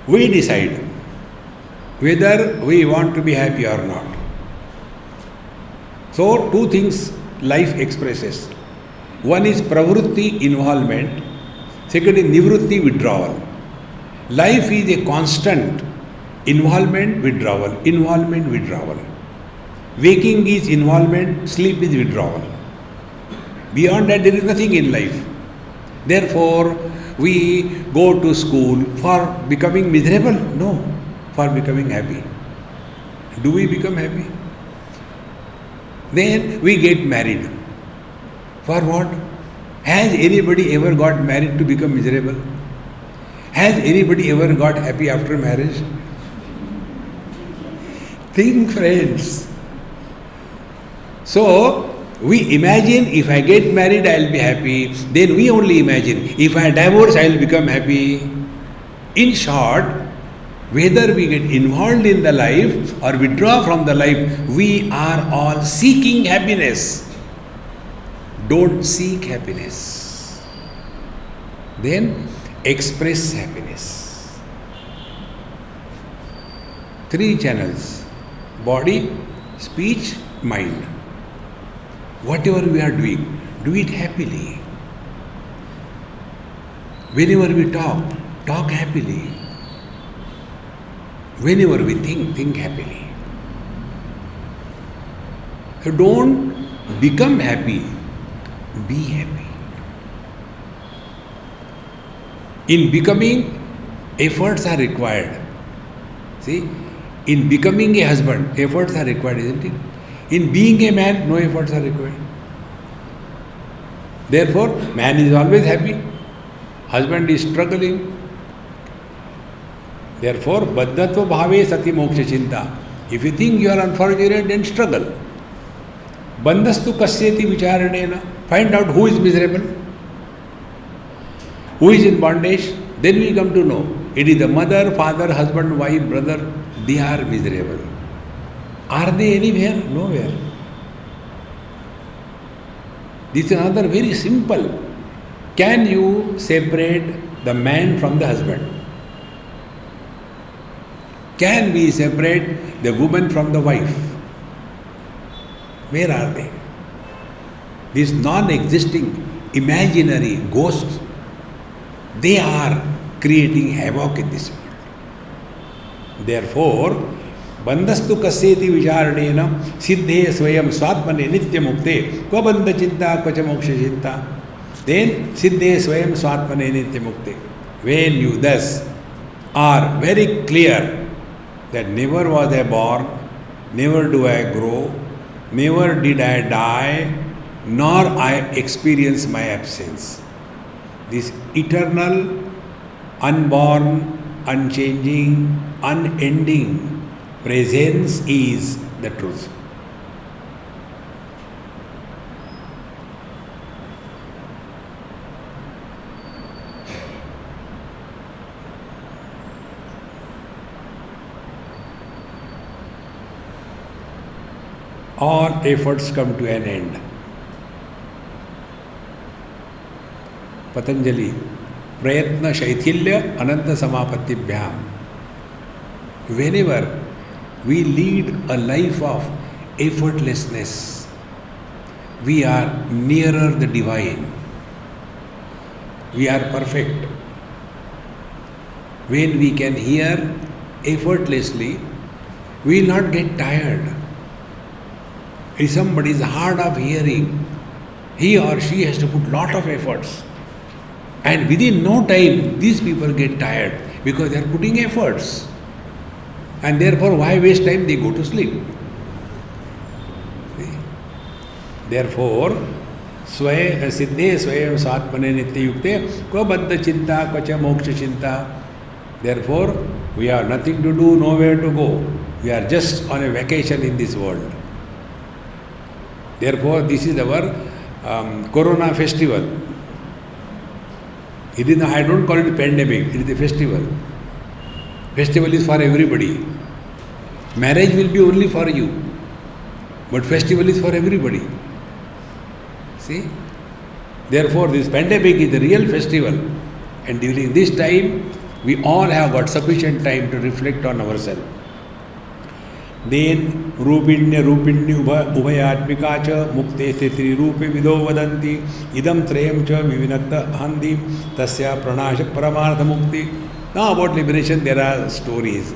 We decide whether we want to be happy or not. So, two things life expresses. One is pravrutti, involvement. Second is nivrutti, withdrawal. Life is a constant involvement, withdrawal, involvement, withdrawal. Waking is involvement, sleep is withdrawal. Beyond that, there is nothing in life. Therefore, we go to school for becoming miserable? No, for becoming happy. Do we become happy? Then we get married. For what? Has anybody ever got married to become miserable? Has anybody ever got happy after marriage? Think, friends. So, we imagine if I get married, I will be happy. Then we only imagine if I divorce, I will become happy. In short, whether we get involved in the life or withdraw from the life, we are all seeking happiness. Don't seek happiness. Then express happiness. 3 channels: body, speech, mind. Whatever we are doing, do it happily. Whenever we talk, talk happily. Whenever we think happily. So don't become happy, be happy. In becoming, efforts are required. See, in becoming a husband, efforts are required, isn't it? In being a man, no efforts are required. Therefore, man is always happy. Husband is struggling. Therefore, baddhatva bhave sati moksha chinta. If you think you are unfortunate, then struggle. Bandhastu kasyeti vicharanena. Find out who is miserable, who is in bondage. Then we come to know it is the mother, father, husband, wife, brother. They are miserable. Are they anywhere? Nowhere. This is another very simple. Can you separate the man from the husband? Can we separate the woman from the wife? Where are they? These non-existing, imaginary ghosts, they are creating havoc in this world. Therefore, बंधस्तु कस्येति विचारणेन सिद्धे स्वयं स्वात्मने नित्य मुक्ते क्व बंध चिंता क्वच मोक्ष चिंता. Then सिद्धे स्वयं स्वात्मने नित्य मुक्ते. When you thus are very clear that never was I born, never do I grow, never did I die, nor I experience my absence. This eternal, unborn, unchanging, unending presence is the truth. All efforts come to an end. Patanjali, Prayatna Shaithilya Ananta Samapatibhyam. Whenever we lead a life of effortlessness, we are nearer the divine. We are perfect. When we can hear effortlessly, we will not get tired. If somebody is hard of hearing, he or she has to put lot of efforts. And within no time, these people get tired because they are putting efforts. And therefore, why waste time? They go to sleep. See? Therefore, siddhe swayam satmane nityayukte ko baddha chinta kacha moksha chinta. Therefore, we have nothing to do, nowhere to go. We are just on a vacation in this world. Therefore, this is our Corona festival. It is, I don't call it pandemic, it is a festival. Festival is for everybody. Marriage will be only for you, but festival is for everybody. See? Therefore, this pandemic is the real festival. And during this time, we all have got sufficient time to reflect on ourselves. Then, Rupinya Ubhayatmika cha Mukte Sthitri Rupe Vido Vadanti Idam Trayam cha Vivinakta Handi Tasya Pranasha Paramartha Mukti. Now about liberation there are stories.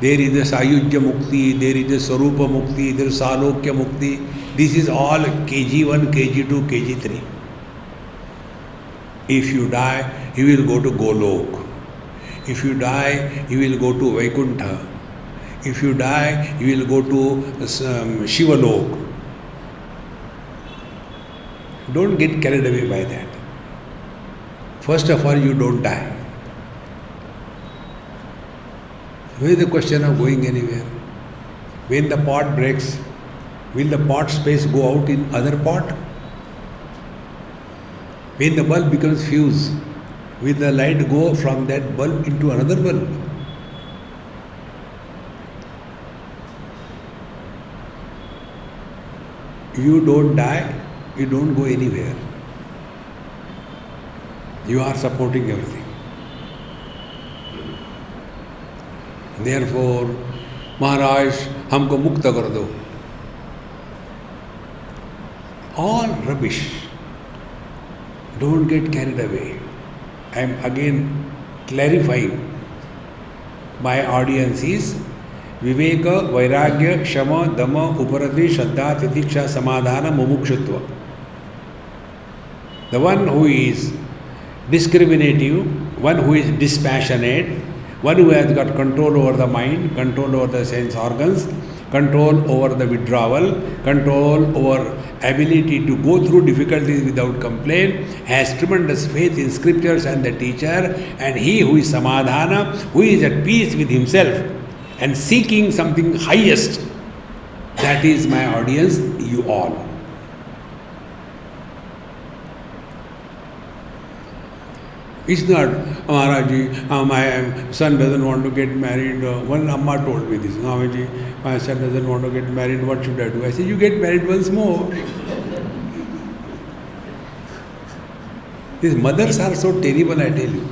There is the Sayujya Mukti, there is the Sarupa Mukti, there is Salokya Mukti. This is all KG1, KG2, KG3. If you die, you will go to Golok. If you die, you will go to Vaikuntha. If you die, you will go to Shivalok. Don't get carried away by that. First of all, you don't die. Where is the question of going anywhere? When the pot breaks, will the pot space go out in other pot? When the bulb becomes fuse, will the light go from that bulb into another bulb? You don't die, you don't go anywhere. You are supporting everything. Therefore, Maharaj, हमको मुक्त कर दो. All rubbish. Don't get carried away. I am again clarifying. My audience is Viveka, Vairagya, Shama, Dhamma, Uparati, Shraddha, Titiksha, Samadhana, Mumukshutva. The one who is discriminative, one who is dispassionate, one who has got control over the mind, control over the sense organs, control over the withdrawal, control over ability to go through difficulties without complaint, has tremendous faith in scriptures and the teacher, and he who is samadhana, who is at peace with himself and seeking something highest, that is my audience, you all. It's not, Maharaji, my son doesn't want to get married. One Amma told me this, Maharaji, my son doesn't want to get married, what should I do? I said, you get married once more. These mothers are so terrible, I tell you.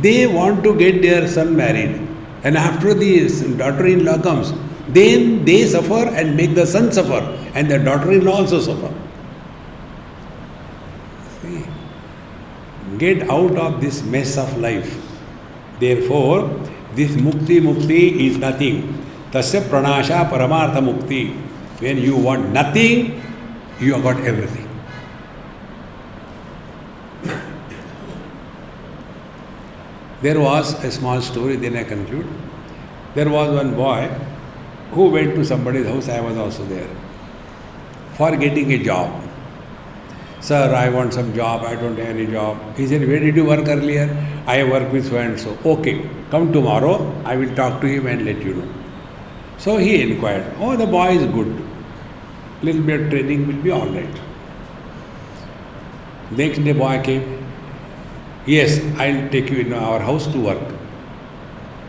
They want to get their son married, and after the daughter-in-law comes, then they suffer and make the son suffer, and the daughter-in-law also suffer. See? Get out of this mess of life. Therefore, this mukti is nothing. Tasya pranasha paramartha mukti. When you want nothing, you have got everything. There was a small story, then I conclude. There was one boy who went to somebody's house, I was also there, for getting a job. Sir, I want some job, I don't have any job. He said, where did you work earlier? I work with so and so. Okay, come tomorrow, I will talk to him and let you know. So he inquired, oh, the boy is good. Little bit of training will be all right. Next day boy came. Yes, I'll take you in our house to work.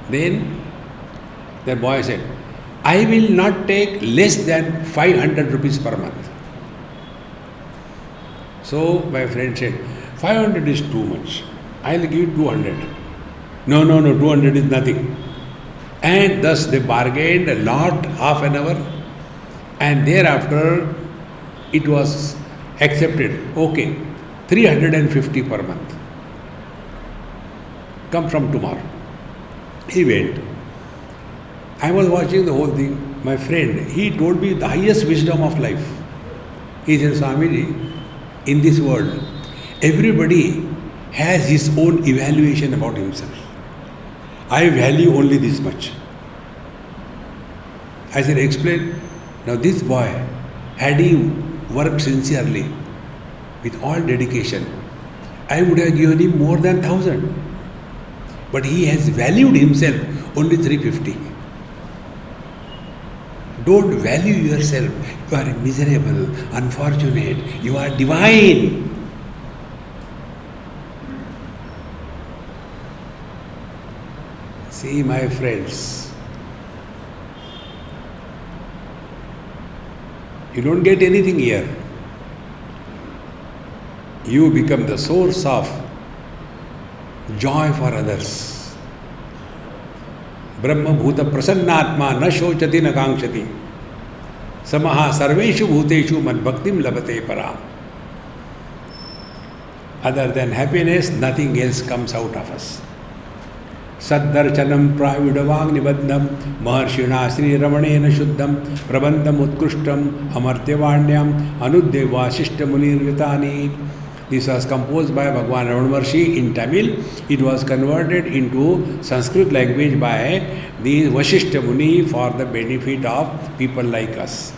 Then the boy said, I will not take less than 500 rupees per month. So my friend said, 500 is too much. I'll give you 200. No, 200 is nothing. And thus they bargained a lot, half an hour. And thereafter it was accepted. Okay, 350 per month. Come from tomorrow. He went. I was watching the whole thing. My friend, he told me the highest wisdom of life. He said, Swamiji, in this world, everybody has his own evaluation about himself. I value only this much. I said, explain. Now this boy, had he worked sincerely, with all dedication, I would have given him more than 1,000. But he has valued himself only 350. Don't value yourself. You are miserable, unfortunate. You are divine. See, my friends, you don't get anything here. You become the source of joy for others. Brahma bhuta prasannatma na shochati na kankshati. Samaha sarveshu bhuteshu mad bhaktim labate param. Other than happiness, nothing else comes out of us. Saddarchanam pravidavang nibadnam maharshina Sri Ramanena Shuddham prabandham utkrishtam amartyavanyam anuddeva shishtamunirvitani. This was composed by Bhagwan Ramana Maharshi in Tamil. It was converted into Sanskrit language by the Vashishta Muni for the benefit of people like us.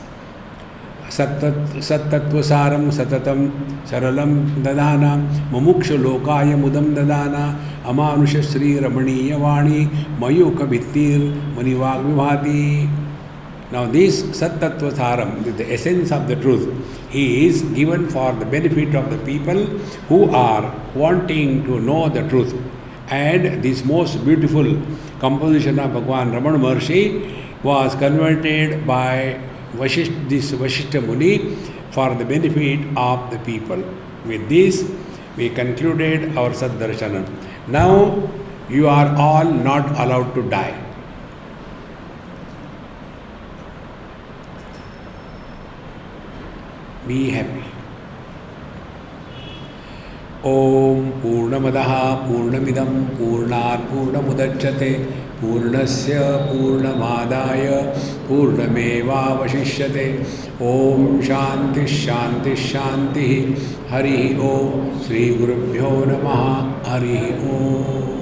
Sattattvasaram satatam saralam dadana mamuksha lokaya mudam dadana amanusha Sri Ramaniya Vani mayuka bhittir manivag vibhati. Now this Sattattvasaram, the essence of the truth, is given for the benefit of the people who are wanting to know the truth. And this most beautiful composition of Bhagwan Ramana Maharshi was converted by this Vashishta Muni for the benefit of the people. With this, we concluded our Saddarshanam. Now, you are all not allowed to die. Be happy. Om Purnamadaha Purnamidam Purnat Purnamudachyate Purnasya Purnamadaya Purnameva Vashishyate. Om Shanti Shanti Shanti. Hari Om. Sri Gurubhyo Namaha. Hari Om.